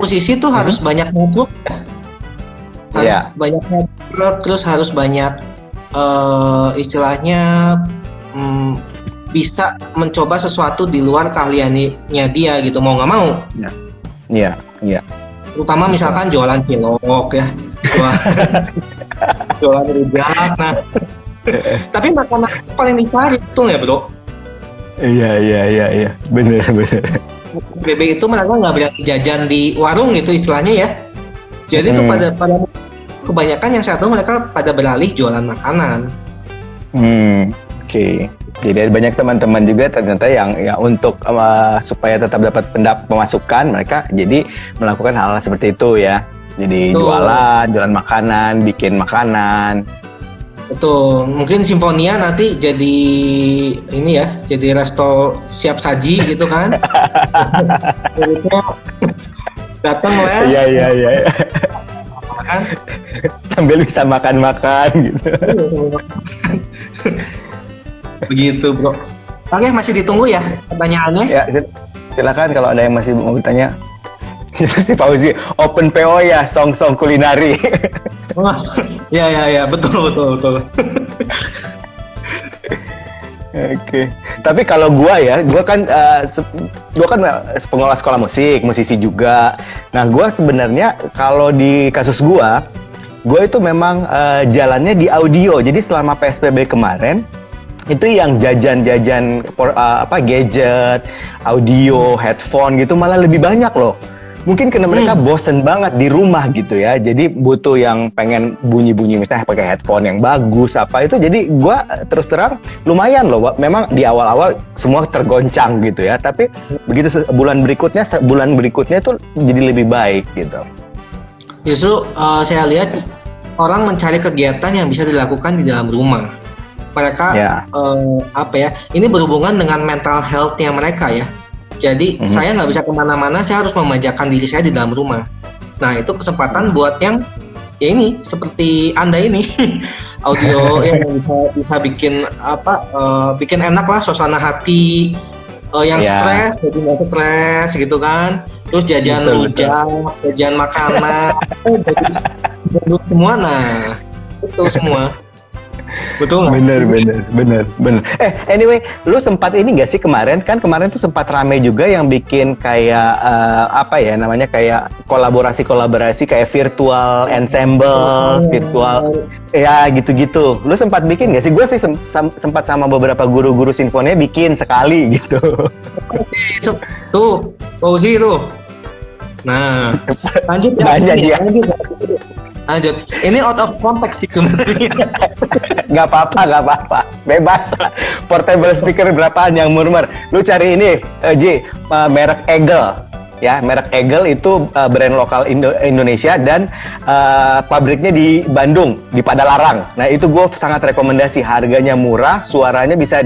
musisi tuh harus banyak network ya. Harus banyak network, terus harus banyak istilahnya bisa mencoba sesuatu di luar keahliannya dia gitu, mau nggak mau. Iya. Terutama misalkan jualan cilok ya, jualan rujak. Nah, tapi makanan paling dicari betul ya bro? Iya. Bener. BB itu mereka nggak berani jajan di warung gitu istilahnya ya. Jadi itu pada kebanyakan yang saya tahu mereka pada beralih jualan makanan. Oke. Jadi ada banyak teman-teman juga ternyata yang ya untuk supaya tetap dapat pemasukan, mereka jadi melakukan hal-hal seperti itu ya. Jadi jualan makanan, bikin makanan. Betul, mungkin Simfonia nanti jadi ini ya, jadi resto siap saji gitu kan. Datang les. Iya. Kan? Sambil bisa makan-makan gitu. Begitu bro. Oke, masih ditunggu ya pertanyaannya? Ya, silakan kalau ada yang masih mau bertanya. Si Fauzi, open PO ya, song-song kulinari. Ya, betul. Oke. Tapi kalau gua kan pengelola sekolah musisi juga. Nah, gua sebenarnya kalau di kasus gua itu memang jalannya di audio. Jadi selama PSBB kemarin itu yang jajan-jajan gadget, audio, headphone gitu malah lebih banyak loh. Mungkin karena mereka bosen banget di rumah gitu ya, jadi butuh yang pengen bunyi-bunyi misalnya pakai headphone yang bagus apa itu. Jadi gua terus terang lumayan loh, memang di awal-awal semua tergoncang gitu ya, tapi begitu bulan berikutnya tuh jadi lebih baik gitu. Justru saya lihat orang mencari kegiatan yang bisa dilakukan di dalam rumah. Mereka ini berhubungan dengan mental health-nya mereka ya. Jadi saya nggak bisa kemana-mana, saya harus memanjakan diri saya di dalam rumah. Nah itu kesempatan buat yang ya ini seperti Anda ini audio yang bisa bikin bikin enak lah suasana hati yang stres jadi nggak stres gitu kan. Terus jajan rujak, jajan makanan, jadi semua. Nah itu semua. Betul. Bener. Anyway, lu sempat ini nggak sih kemarin tuh sempat rame juga yang bikin kayak namanya kayak kolaborasi kayak virtual ensemble, virtual ya gitu-gitu. Lu sempat bikin nggak sih? Gue sih sempat sama beberapa guru-guru sinfonia bikin sekali gitu. Tuh, Fauzi tuh. Nah, lanjut ya. Lanjut. Ini out of context sih sebenarnya. Gak apa-apa. Bebas. Portable speaker berapaan yang murmur? Lu cari ini, merek Eagle. Ya, merek Eagle itu brand lokal Indonesia dan pabriknya di Bandung, di Padalarang. Nah, itu gue sangat rekomendasi. Harganya murah, suaranya bisa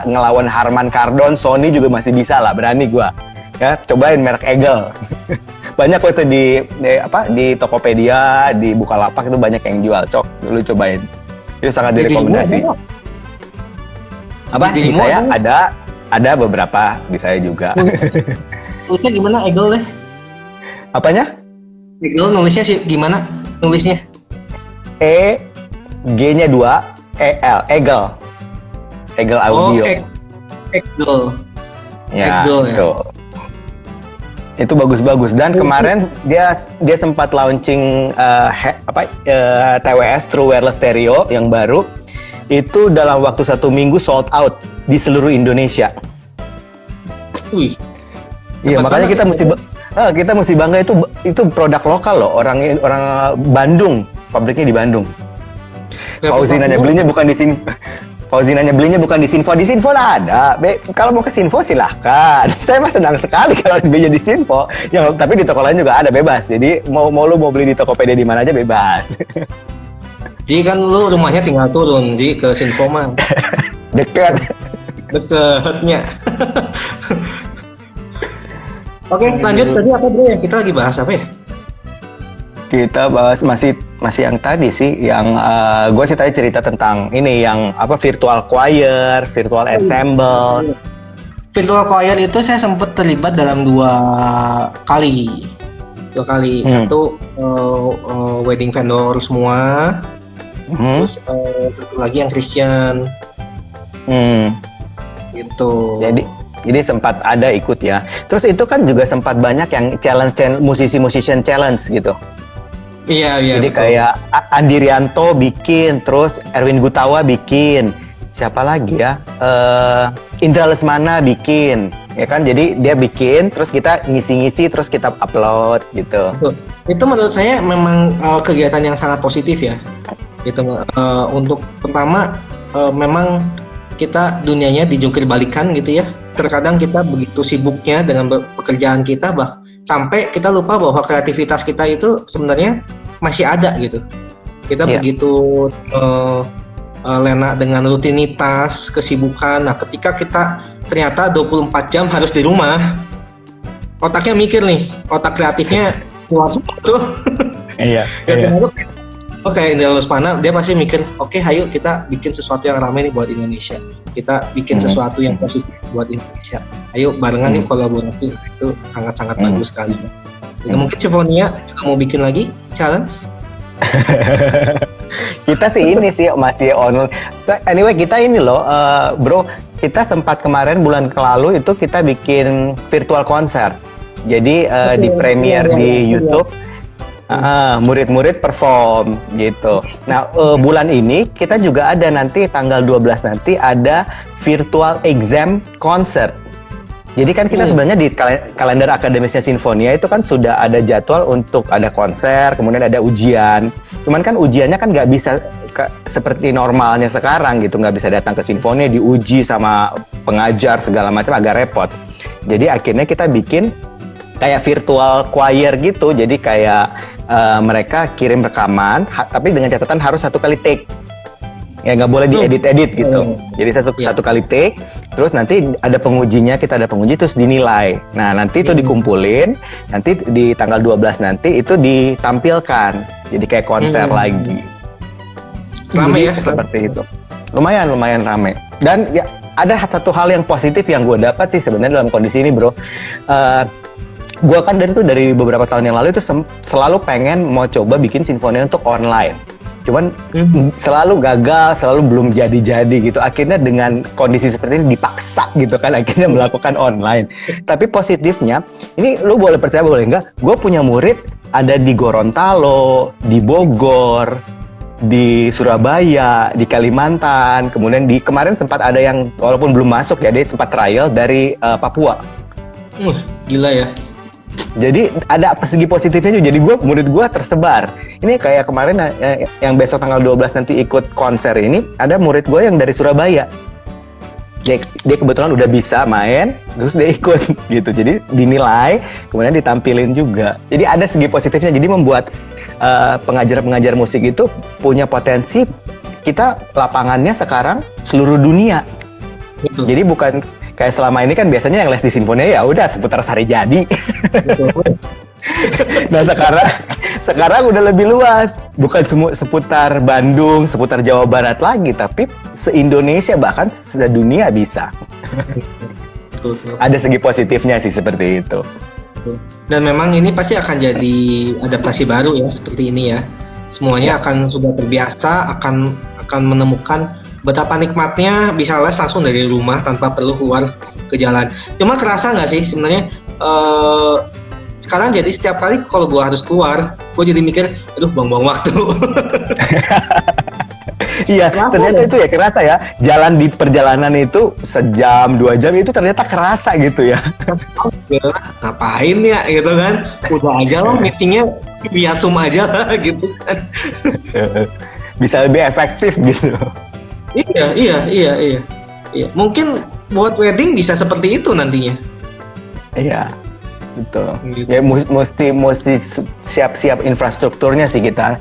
ngelawan Harman Kardon, Sony juga masih bisa lah, berani gue. Ya, cobain merek Eagle. Banyak kok itu di Tokopedia, di Bukalapak itu banyak yang jual. Lu cobain. Itu sangat direkomendasi. Di saya ada beberapa di saya juga. Nulisnya gimana Eagle deh? Apanya? Eagle nulisnya sih gimana? Nulisnya? G-nya 2, E-L, Eagle. Eagle Audio. Eagle. Ya, Eagle, ya. Itu bagus-bagus dan kemarin dia sempat launching TWS True Wireless Stereo yang baru itu dalam waktu 1 minggu sold out di seluruh Indonesia. Wih. Iya, makanya kita mesti bangga itu produk lokal loh, orang Bandung, pabriknya di Bandung. Fauzi nanya belinya bukan di sini. Fauzi nanya belinya bukan di Sinfo lah ada. Kalau mau ke Sinfo silahkan. Saya mah senang sekali kalau belinya di Sinfo. Ya, tapi di toko lain juga ada bebas. Jadi mau lu mau beli di Tokopedia di mana aja bebas. Ji kan lu rumahnya tinggal turun Ji ke Sinfo mah. Deketnya. Oke, lanjut tadi apa bro ya? Kita lagi bahas apa ya? Kita bahas masih yang tadi sih, yang gue sih tadi cerita tentang ini yang apa virtual choir, virtual ensemble. Virtual choir itu saya sempat terlibat dalam dua kali. Satu wedding vendor semua, terus satu lagi yang Christian. Gitu. Jadi sempat ada ikut ya. Terus itu kan juga sempat banyak yang musician challenge gitu. Iya. Jadi betul. Kayak Andi Rianto bikin, terus Erwin Gutawa bikin, siapa lagi ya? Indra Lesmana bikin, ya kan? Jadi dia bikin, terus kita ngisi-ngisi, terus kita upload gitu. Betul. Itu menurut saya memang kegiatan yang sangat positif ya. Gitu. Untuk pertama, memang kita dunianya dijungkir balikan gitu ya. Terkadang kita begitu sibuknya dengan pekerjaan kita, sampai kita lupa bahwa kreativitas kita itu sebenarnya masih ada gitu. Kita begitu lena dengan rutinitas, kesibukan. Nah, ketika kita ternyata 24 jam harus di rumah, otaknya mikir nih, otak kreatifnya keluar semua tuh. Iya. Oke, Indra Lesmana dia pasti mikir, oke, ayo kita bikin sesuatu yang ramai nih buat Indonesia. Kita bikin sesuatu yang positif buat Indonesia. Ayo barengan nih kolaborasi, itu sangat-sangat bagus sekali. Ya, mungkin Cifonia juga mau bikin lagi challenge. Kita sih ini sih masih online. Anyway, kita ini loh, bro, kita sempat kemarin bulan lalu itu kita bikin virtual konser. Jadi di premiere di YouTube. Murid-murid perform gitu. Nah, bulan ini kita juga ada nanti tanggal 12 nanti ada virtual exam concert. Jadi kan kita sebenarnya di kalender akademisnya Sinfonia itu kan sudah ada jadwal untuk ada konser, kemudian ada ujian. Cuman kan ujiannya kan nggak bisa seperti normalnya sekarang gitu, nggak bisa datang ke Sinfonia diuji sama pengajar segala macam, agak repot. Jadi akhirnya kita bikin kayak virtual choir gitu, jadi kayak mereka kirim rekaman, tapi dengan catatan harus 1 kali take, ya nggak boleh diedit gitu. Jadi satu kali take, terus nanti ada pengujinya, kita ada penguji terus dinilai. Nah nanti itu dikumpulin, nanti di tanggal 12 nanti itu ditampilkan, jadi kayak konser lagi. Rame ya? Seperti itu. Lumayan rame. Dan ya ada satu hal yang positif yang gue dapat sih sebenarnya dalam kondisi ini, bro. Gue kan dari beberapa tahun yang lalu itu selalu pengen mau coba bikin Sinfonia untuk online. Cuman selalu gagal, selalu belum jadi-jadi gitu. Akhirnya dengan kondisi seperti ini dipaksa gitu kan, akhirnya melakukan online. Tapi positifnya, ini lu boleh percaya boleh enggak, gue punya murid ada di Gorontalo, di Bogor, di Surabaya, di Kalimantan, kemudian kemarin sempat ada yang walaupun belum masuk ya, dia sempat trial dari Papua. Gila ya. Jadi ada segi positifnya juga. Jadi murid gue tersebar. Ini kayak kemarin yang besok tanggal 12 nanti ikut konser ini, ada murid gue yang dari Surabaya. Dia kebetulan udah bisa main, terus dia ikut gitu. Jadi dinilai, kemudian ditampilin juga. Jadi ada segi positifnya. Jadi membuat pengajar-pengajar musik itu punya potensi. Kita lapangannya sekarang seluruh dunia. Betul. Jadi bukan kayak selama ini kan biasanya yang les di Sinfonia ya udah seputar Sarijadi. Nah sekarang udah lebih luas, bukan seputar Bandung, seputar Jawa Barat lagi, tapi se-Indonesia bahkan se-dunia bisa. Ada segi positifnya sih seperti itu. Dan memang ini pasti akan jadi adaptasi baru ya seperti ini ya. Semuanya akan sudah terbiasa, akan menemukan betapa nikmatnya bisa les langsung dari rumah tanpa perlu keluar ke jalan. Cuma kerasa nggak sih sebenarnya sekarang jadi setiap kali kalau gue harus keluar, gue jadi mikir, aduh buang-buang waktu. Iya, ternyata itu ya kerasa ya. Jalan di perjalanan itu sejam, 2 jam itu ternyata kerasa gitu ya. Ngapain ya gitu kan? Udah aja lah meetingnya via Zoom aja lah gitu kan. Bisa lebih efektif gitu. Iya. Mungkin buat wedding bisa seperti itu nantinya. Iya, betul. Gitu. Ya mesti siap-siap infrastrukturnya sih kita.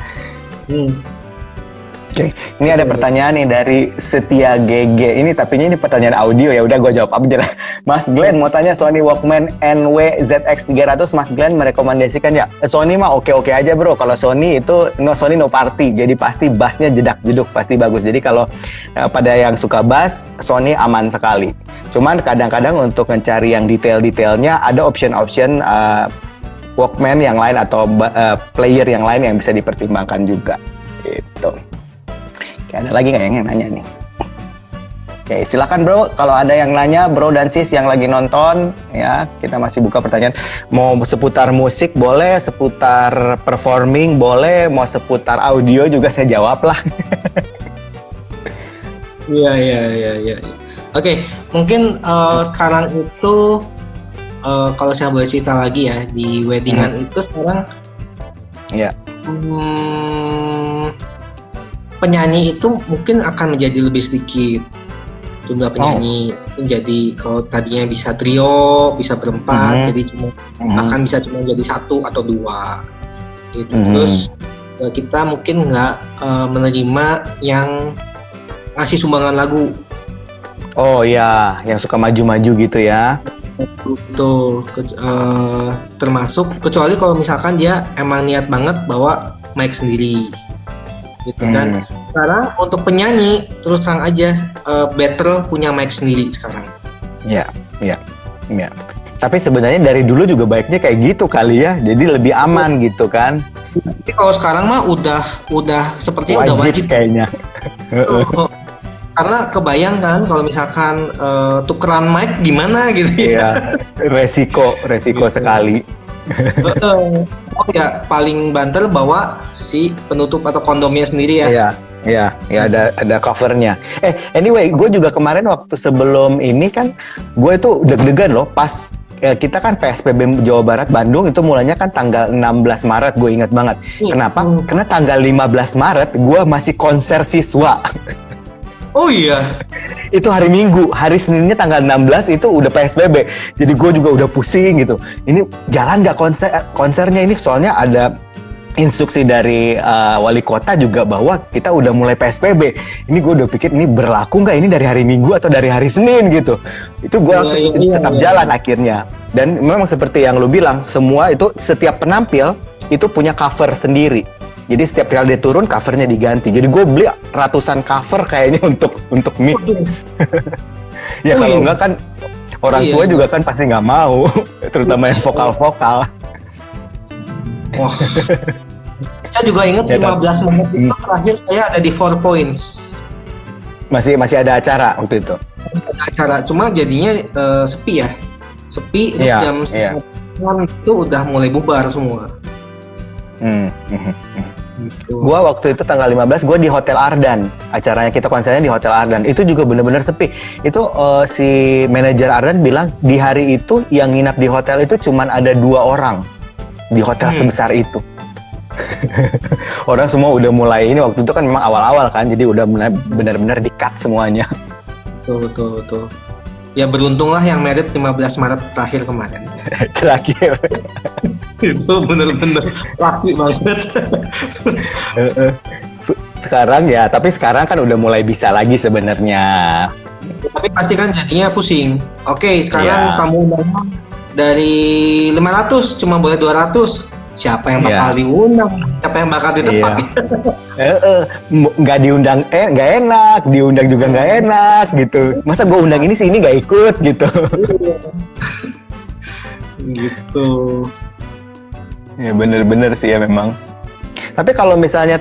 Oke, ini ada pertanyaan nih dari Setia GG. Ini ini pertanyaan audio ya. Udah gue jawab aja lah. Mas Glenn mau tanya Sony Walkman NW ZX300. Mas Glenn merekomendasikan ya. Sony mah oke aja bro. Kalau Sony itu Sony no party. Jadi pasti bassnya jedak-jeduk, pasti bagus. Jadi kalau pada yang suka bass, Sony aman sekali. Cuman kadang-kadang untuk mencari yang detail-detailnya ada option-option Walkman yang lain atau player yang lain yang bisa dipertimbangkan juga. Gitu. Oke, ada lagi nggak yang nanya nih? Oke, silakan bro. Kalau ada yang nanya, bro dan sis yang lagi nonton, ya kita masih buka pertanyaan. Mau seputar musik boleh, seputar performing boleh, mau seputar audio juga saya jawab lah. Iya. Oke, mungkin sekarang itu kalau saya boleh cerita lagi ya di weddingan itu sekarang. Iya. Penyanyi itu mungkin akan menjadi lebih sedikit jumlah penyanyi. Menjadi kalau tadinya bisa trio, bisa berempat, jadi akan bisa cuma jadi 1 atau 2 gitu. Terus kita mungkin nggak menerima yang ngasih sumbangan lagu. Oh ya, yang suka maju-maju gitu ya. Betul, termasuk kecuali kalau misalkan dia emang niat banget bawa mic sendiri gitu. Dan sekarang untuk penyanyi terus terang aja better punya mic sendiri sekarang. Iya. Tapi sebenarnya dari dulu juga baiknya kayak gitu kali ya, jadi lebih aman gitu kan. Tapi kalau sekarang mah udah sepertinya udah wajib kayaknya. Karena kebayang kan kalau misalkan tukeran mic gimana gitu ya. Resiko sekali. Oh ya, paling banter bawa si penutup atau kondomnya sendiri ya. Iya, ada covernya. Anyway, gue juga kemarin waktu sebelum ini kan, gue itu deg-degan loh pas kita kan PSBB Jawa Barat Bandung itu mulainya kan tanggal 16 Maret, gue ingat banget. Kenapa? Karena tanggal 15 Maret gue masih konser siswa. Oh iya. Itu hari Minggu, hari Seninnya tanggal 16 itu udah PSBB. Jadi gue juga udah pusing gitu. Ini jalan nggak konsernya ini, soalnya ada instruksi dari wali kota juga bahwa kita udah mulai PSBB. Ini gue udah pikir ini berlaku nggak ini dari hari Minggu atau dari hari Senin gitu. Itu gue langsung tetap jalan akhirnya. Dan memang seperti yang lu bilang, semua itu setiap penampil itu punya cover sendiri. Jadi setiap kali dia turun covernya diganti. Jadi gue beli ratusan cover kayaknya untuk mic. Ya kalau enggak kan orang tua juga kan pasti nggak mau, terutama yang vokal-vokal. Wah. Saya juga ingat 15 menit itu terakhir saya ada di 4 Points. Masih ada acara waktu itu. Ada acara, cuma jadinya sepi ya. Sepi terus jam 9 itu udah mulai bubar semua. Gitu. Gua waktu itu tanggal 15 gue di Hotel Ardan, acaranya kita konsernya di Hotel Ardan. Itu juga benar-benar sepi. Itu si manajer Ardan bilang di hari itu yang nginap di hotel itu cuman ada 2 orang di hotel sebesar itu. Orang semua udah mulai ini, waktu itu kan memang awal-awal kan, jadi udah benar-benar di-cut semuanya. Betul. Ya beruntunglah yang merit 15 Maret terakhir kemarin. Terakhir. Itu bener-bener pasti banget. Sekarang ya, tapi sekarang kan udah mulai bisa lagi sebenarnya. Tapi pasti kan jadinya pusing. Oke, sekarang kamu dari 500 cuma boleh 200. Siapa yang bakal diundang? Siapa yang bakal ditepak? Nggak diundang, nggak enak. Diundang juga nggak enak gitu. Masa gue undang ini sih, ini nggak ikut gitu. Gitu. Ya bener-bener sih ya memang. Tapi kalau misalnya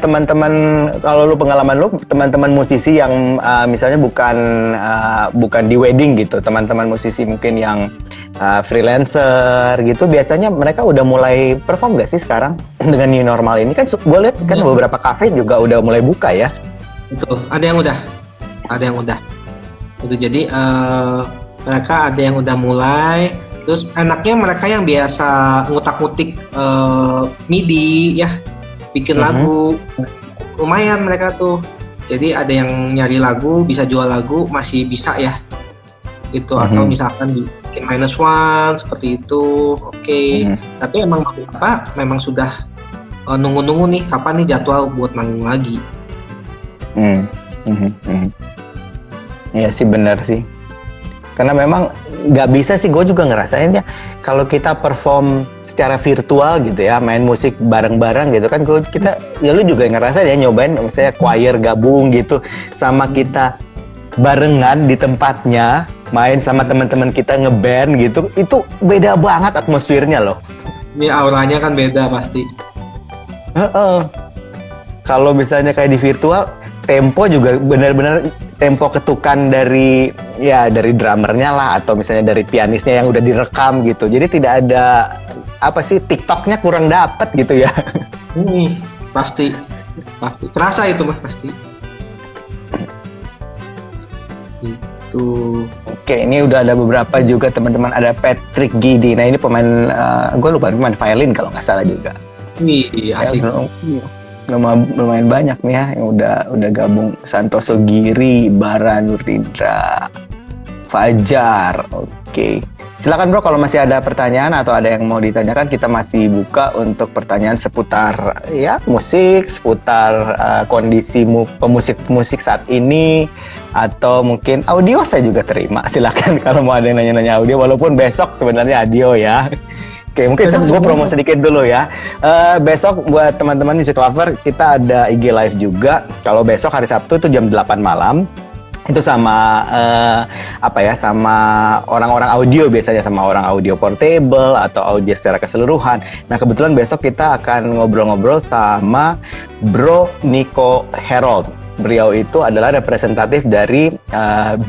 kalau lu pengalaman lu, teman-teman musisi yang misalnya bukan di wedding gitu, teman-teman musisi mungkin yang freelancer gitu, biasanya mereka udah mulai perform gak sih sekarang dengan new normal ini? Kan gue lihat kan beberapa kafe juga udah mulai buka ya. Betul, ada yang udah. Itu jadi mereka ada yang udah mulai. Terus enaknya mereka yang biasa ngutak-ngutik MIDI ya, bikin lagu, lumayan mereka tuh Jadi ada yang nyari lagu, bisa jual lagu, masih bisa ya. Itu atau misalkan bikin -1 seperti itu, oke. Tapi emang beberapa memang sudah nunggu-nunggu nih kapan nih jadwal buat manggung lagi. Iya sih, benar sih. Karena memang nggak bisa sih, gue juga ngerasain ya kalau kita perform secara virtual gitu ya, main musik bareng-bareng gitu kan, kita ya lu juga ngerasain ya, nyobain misalnya choir gabung gitu sama kita barengan di tempatnya main sama teman-teman kita ngeband gitu, itu beda banget atmosfernya loh. Ini auranya kan beda pasti. Kalau misalnya kayak di virtual, tempo juga benar-benar tempo ketukan dari drummernya lah, atau misalnya dari pianisnya yang udah direkam gitu. Jadi tidak ada TikToknya kurang dapet gitu ya. Pasti terasa itu mah pasti. Itu. Oke, ini udah ada beberapa juga teman-teman. Ada Patrick Gidi. Nah, ini pemain gue lupa, pemain violin kalau nggak salah juga. Asik. Lumayan banyak nih ya yang udah gabung. Santoso Giri, Bara Nurindra, Fajar. Oke. Silakan bro, kalau masih ada pertanyaan atau ada yang mau ditanyakan, kita masih buka untuk pertanyaan seputar ya musik, seputar kondisi pemusik saat ini, atau mungkin audio saya juga terima. Silakan kalau mau ada yang nanya-nanya audio, walaupun besok sebenarnya audio ya. Oke, mungkin gue promo sedikit dulu ya. Besok buat teman-teman music lover, kita ada IG live juga. Kalau besok hari Sabtu itu jam 8 malam. Itu sama sama orang-orang audio, biasanya sama orang audio portable atau audio secara keseluruhan. Nah, kebetulan besok kita akan ngobrol-ngobrol sama Bro Nico Herold. Beliau itu adalah representatif dari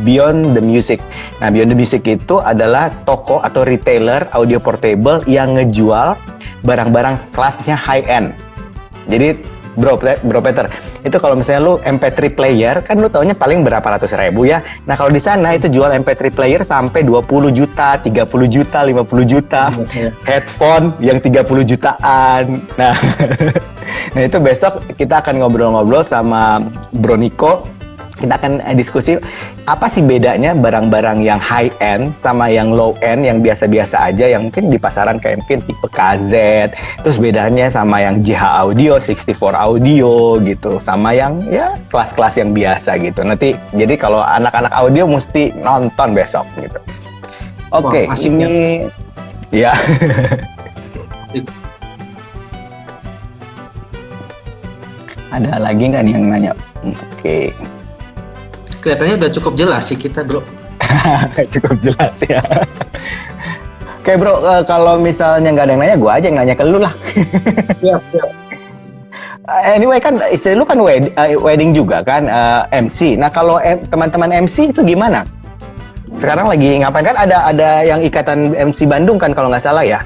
Beyond the Music. Nah, Beyond the Music itu adalah toko atau retailer audio portable yang ngejual barang-barang kelasnya high end. Jadi Bro Peter, itu kalau misalnya lu MP3 player, kan lu taunya paling berapa ratus ribu ya. Nah, kalau di sana itu jual MP3 player sampai 20 juta, 30 juta, 50 juta. Headphone yang 30 jutaan. Nah, nah itu besok kita akan ngobrol-ngobrol sama Bro Nico. Kita akan diskusi apa sih bedanya barang-barang yang high end sama yang low end, yang biasa-biasa aja, yang mungkin di pasaran kayak mungkin tipe KZ, terus bedanya sama yang JH Audio, 64 Audio gitu, sama yang ya kelas-kelas yang biasa gitu. Nanti jadi kalau anak-anak audio mesti nonton besok gitu. Oke, ini ya. Ada lagi nggak nih yang nanya? Oke. Kelihatannya udah cukup jelas sih kita, bro. Cukup jelas ya. Oke bro, kalau misalnya nggak ada yang nanya, gue aja yang nanya ke lu lah. Siap. Anyway kan istri lu kan wedding juga kan, MC. Nah kalau teman-teman MC itu gimana? Sekarang lagi ngapain kan? Ada yang ikatan MC Bandung kan kalau nggak salah ya?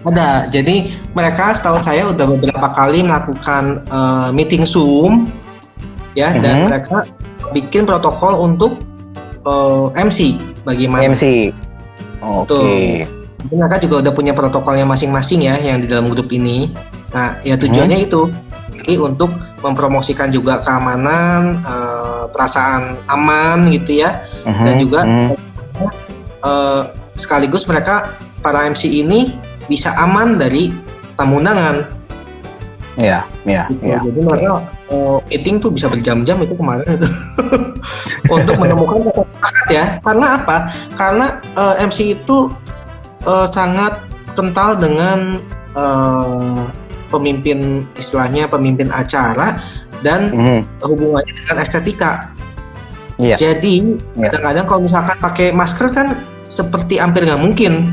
Ada. Jadi mereka setahu saya udah beberapa kali melakukan meeting Zoom ya, dan mereka bikin protokol untuk MC bagaimana. MC. Oke. Jadi mereka juga udah punya protokolnya masing-masing ya yang di dalam grup ini. Nah, ya tujuannya itu untuk mempromosikan juga keamanan, perasaan aman gitu ya. Dan juga sekaligus mereka para MC ini bisa aman dari tamu undangan. Iya. Jadi mereka meeting tuh bisa berjam-jam itu kemarin itu untuk menemukan kesepakatan ya. Karena apa? Karena MC itu sangat kental dengan pemimpin, istilahnya pemimpin acara dan hubungannya dengan estetika. Iya. Jadi kadang-kadang kalau misalkan pakai masker kan seperti hampir nggak mungkin.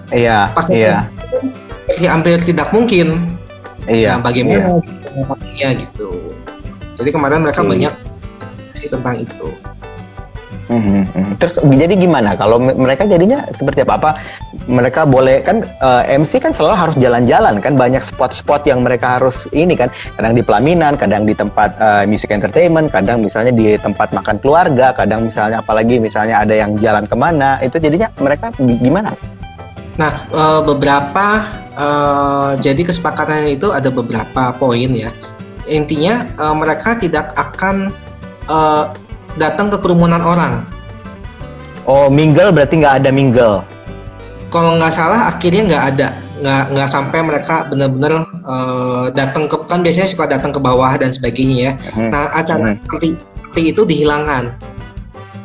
Iya. Seperti hampir tidak mungkin. Iya. Nah, bagaimana pakainya gitu. Jadi kemarin mereka banyak tentang itu. Terus jadi gimana kalau mereka jadinya seperti apa mereka boleh kan MC kan selalu harus jalan-jalan kan, banyak spot-spot yang mereka harus ini kan, kadang di pelaminan, kadang di tempat music entertainment, kadang misalnya di tempat makan keluarga, kadang misalnya apalagi misalnya ada yang jalan kemana, itu jadinya mereka gimana? Nah, beberapa jadi kesepakatan itu ada beberapa poin ya. Intinya mereka tidak akan datang ke kerumunan orang. Oh, mingle berarti nggak ada mingle. Kalau nggak salah akhirnya nggak sampai mereka benar-benar datang ke, kan biasanya suka datang ke bawah dan sebagainya ya. Nah, acara seperti itu dihilangkan.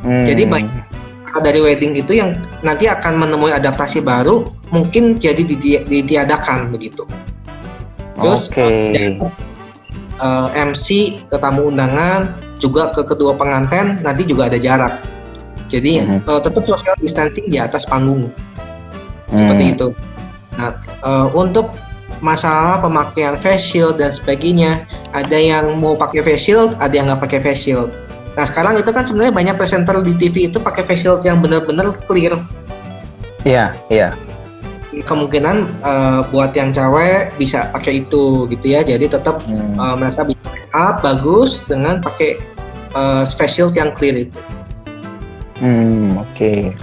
Jadi banyak dari wedding itu yang nanti akan menemui adaptasi baru mungkin jadi ditiadakan begitu. Terus MC ke tamu undangan juga ke kedua pengantin nanti juga ada jarak. Jadi tetap social distancing di atas panggung. Seperti itu. Nah, untuk masalah pemakaian face shield dan sebagainya, ada yang mau pakai face shield, ada yang nggak pakai face shield. Nah, sekarang itu kan sebenarnya banyak presenter di TV itu pakai face shield yang benar-benar clear. Iya, iya. Kemungkinan buat yang cewek bisa pakai itu gitu ya. Jadi tetap mereka bisa make up bagus dengan pakai face shield yang clear itu. Oke.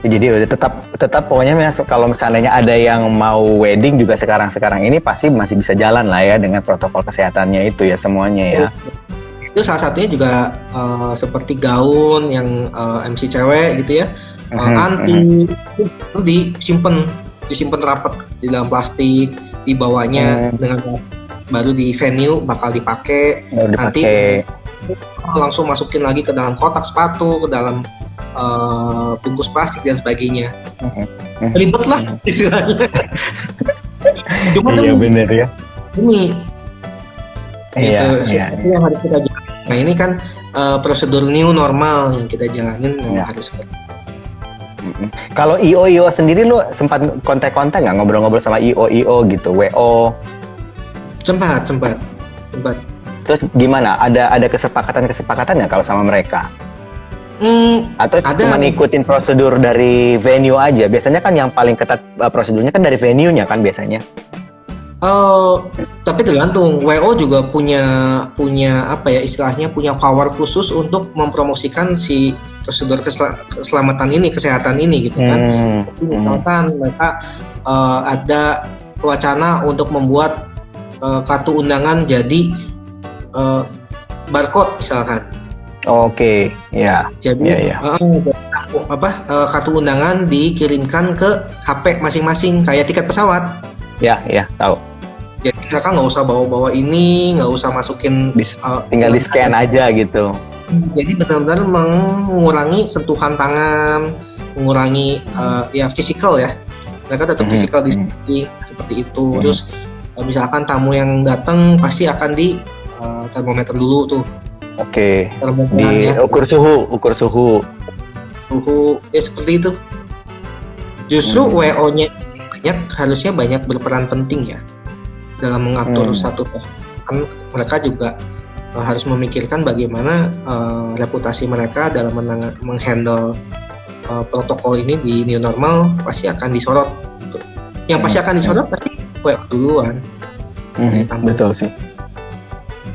Jadi udah tetap pokoknya kalau misalnya ada yang mau wedding juga sekarang ini pasti masih bisa jalan lah ya dengan protokol kesehatannya itu ya semuanya ya. Itu salah satunya juga seperti gaun yang MC cewek gitu ya, anti itu disimpan rapat di dalam plastik, dibawanya dengan baru di venue bakal dipakai. Nanti langsung masukin lagi ke dalam kotak sepatu, ke dalam bungkus plastik dan sebagainya. Ribet lah istilahnya. Cuma iya benar ya. Ini iya. Yang harus kita jalan. Nah ini kan prosedur new normal yang kita jalanin harus seperti. Kalau IO sendiri lu sempat kontak-kontak nggak ngobrol-ngobrol sama IO gitu, WO? Sempat. Terus gimana? Ada kesepakatan nggak kalau sama mereka? Atau cuma ngikutin prosedur dari venue aja? Biasanya kan yang paling ketat prosedurnya kan dari venue-nya kan biasanya. Tapi tergantung. WO juga punya apa ya istilahnya, punya power khusus untuk mempromosikan si prosedur keselamatan ini, kesehatan ini gitu kan. Misalkan mereka ada wacana untuk membuat kartu undangan jadi barcode misalkan. Oke, ya. Jadi kartu undangan dikirimkan ke HP masing-masing kayak tiket pesawat. Ya, tahu. Jadi mereka nggak usah bawa-bawa ini, nggak usah masukin, tinggal di scan aja gitu. Jadi benar-benar mengurangi sentuhan tangan, mengurangi physical ya. Mereka tetap physical distancing seperti itu. Terus misalkan tamu yang datang pasti akan di termometer dulu tuh. Oke. Di ukur suhu ya seperti itu. Justru WO-nya harusnya banyak berperan penting ya dalam mengatur satu kan mereka juga harus memikirkan bagaimana reputasi mereka dalam menghandle protokol ini di new normal pasti akan disorot. Yang pasti akan disorot pasti WO duluan. Betul sih.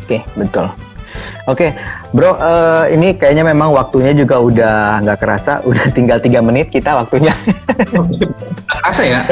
Oke, betul. Oke, bro, ini kayaknya memang waktunya juga udah nggak kerasa, udah tinggal 3 menit kita waktunya. Kerasa ya?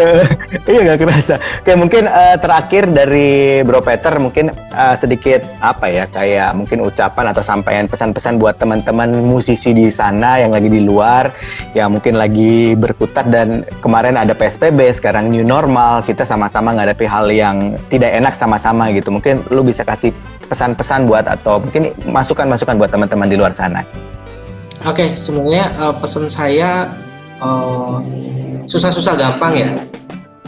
Iya nggak kerasa. Oke, mungkin terakhir dari Bro Peter mungkin sedikit apa ya, kayak mungkin ucapan atau sampaian pesan-pesan buat teman-teman musisi di sana yang lagi di luar, yang mungkin lagi berkutat dan kemarin ada PSBB, sekarang new normal, kita sama-sama menghadapi hal yang tidak enak sama-sama gitu. Mungkin lu bisa kasih pesan-pesan buat atau mungkin masukan-masukan buat teman-teman di luar sana. Oke, sebenarnya pesan saya susah-susah gampang ya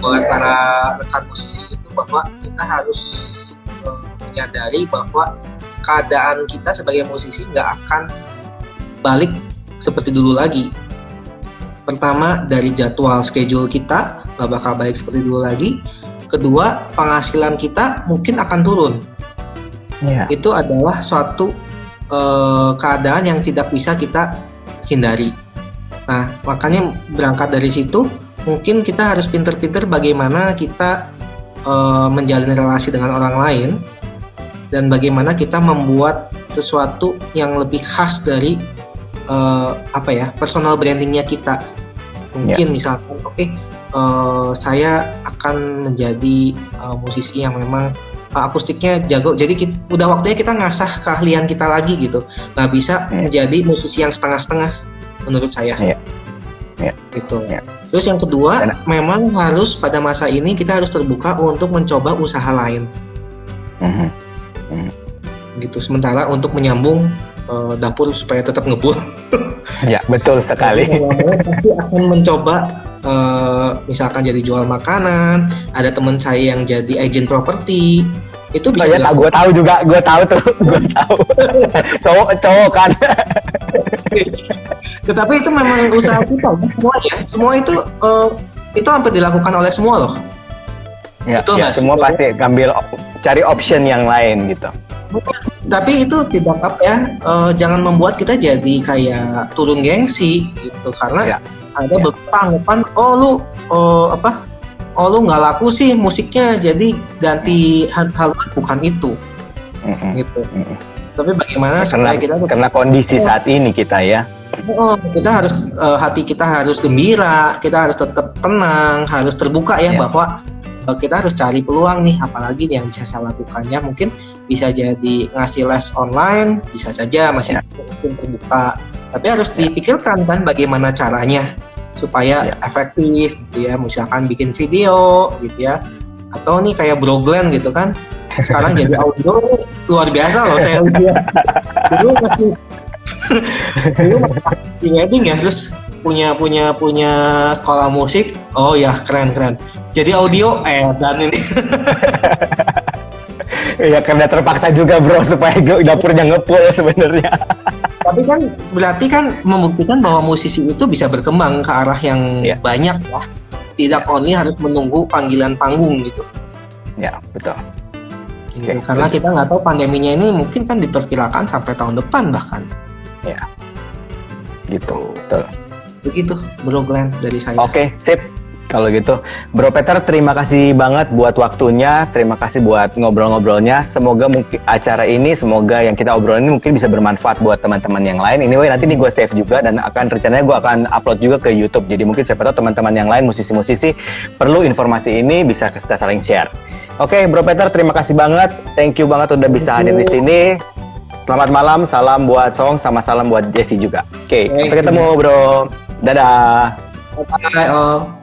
buat para rekan musisi itu, bahwa kita harus menyadari bahwa keadaan kita sebagai musisi nggak akan balik seperti dulu lagi. Pertama, dari jadwal schedule kita nggak bakal balik seperti dulu lagi. Kedua, penghasilan kita mungkin akan turun. Itu adalah suatu keadaan yang tidak bisa kita hindari. Nah, makanya berangkat dari situ, mungkin kita harus pinter-pinter bagaimana kita menjalin relasi dengan orang lain dan bagaimana kita membuat sesuatu yang lebih khas dari personal brandingnya kita. Mungkin misalkan, saya akan menjadi musisi yang memang akustiknya jago. Jadi udah waktunya kita ngasah keahlian kita lagi gitu. Nggak bisa menjadi musisi yang setengah-setengah menurut saya. Gitu. Terus yang kedua, memang harus pada masa ini kita harus terbuka untuk mencoba usaha lain. Gitu. Sementara untuk menyambung dapur supaya tetap ngebul. Ya, betul sekali. Pasti akan mencoba misalkan jadi jual makanan. Ada teman saya yang jadi agen properti. Itu bisa. Gue tahu juga, gue tahu. Cowok kan. Tetapi itu memang usaha kita semua ya. Semua itu hampir dilakukan oleh semua loh. Ya, semua pasti cari option yang lain gitu. Tapi itu tidak jangan membuat kita jadi kayak turun gengsi gitu, karena ada beberapa anggapan lu nggak laku sih musiknya, jadi ganti hal bukan itu gitu. Tapi bagaimana supaya kita karena kondisi saat ini kita kita harus hati kita harus gembira, kita harus tetap tenang, harus terbuka bahwa kita harus cari peluang nih, apalagi yang bisa saya lakukannya mungkin bisa jadi ngasih les online, bisa saja masih mungkin terbuka, tapi harus dipikirkan kan bagaimana caranya supaya efektif gitu ya, misalkan bikin video gitu ya, atau nih kayak Bro Glenn gitu kan, sekarang jadi audio luar biasa loh saya lihat. Dulu masih wedding ya, terus punya sekolah musik, keren. Jadi audio dan ini. Ya karena terpaksa juga bro supaya dapurnya ngepul sebenarnya. Tapi kan berarti kan membuktikan bahwa musisi itu bisa berkembang ke arah yang banyak lah. Tidak only harus menunggu panggilan panggung gitu. Ya betul. Gitu. Karena kita nggak tahu pandeminya ini mungkin kan diperkirakan sampai tahun depan bahkan. Ya. Gitu. Betul. Begitu Bro Glenn dari saya. Oke, sip. Kalau gitu, Bro Peter, terima kasih banget buat waktunya, terima kasih buat ngobrol-ngobrolnya. Semoga acara ini, semoga yang kita obrolin ini mungkin bisa bermanfaat buat teman-teman yang lain. Anyway, nanti nih gue save juga dan rencananya gue akan upload juga ke YouTube. Jadi mungkin siapa tahu teman-teman yang lain, musisi-musisi perlu informasi ini, bisa kita saling share. Oke, Bro Peter, terima kasih banget. Thank you banget udah bisa hadir di sini. Selamat malam, salam buat Song, sama salam buat Jesse juga. Oke, sampai ketemu Bro. Dadah. Bye.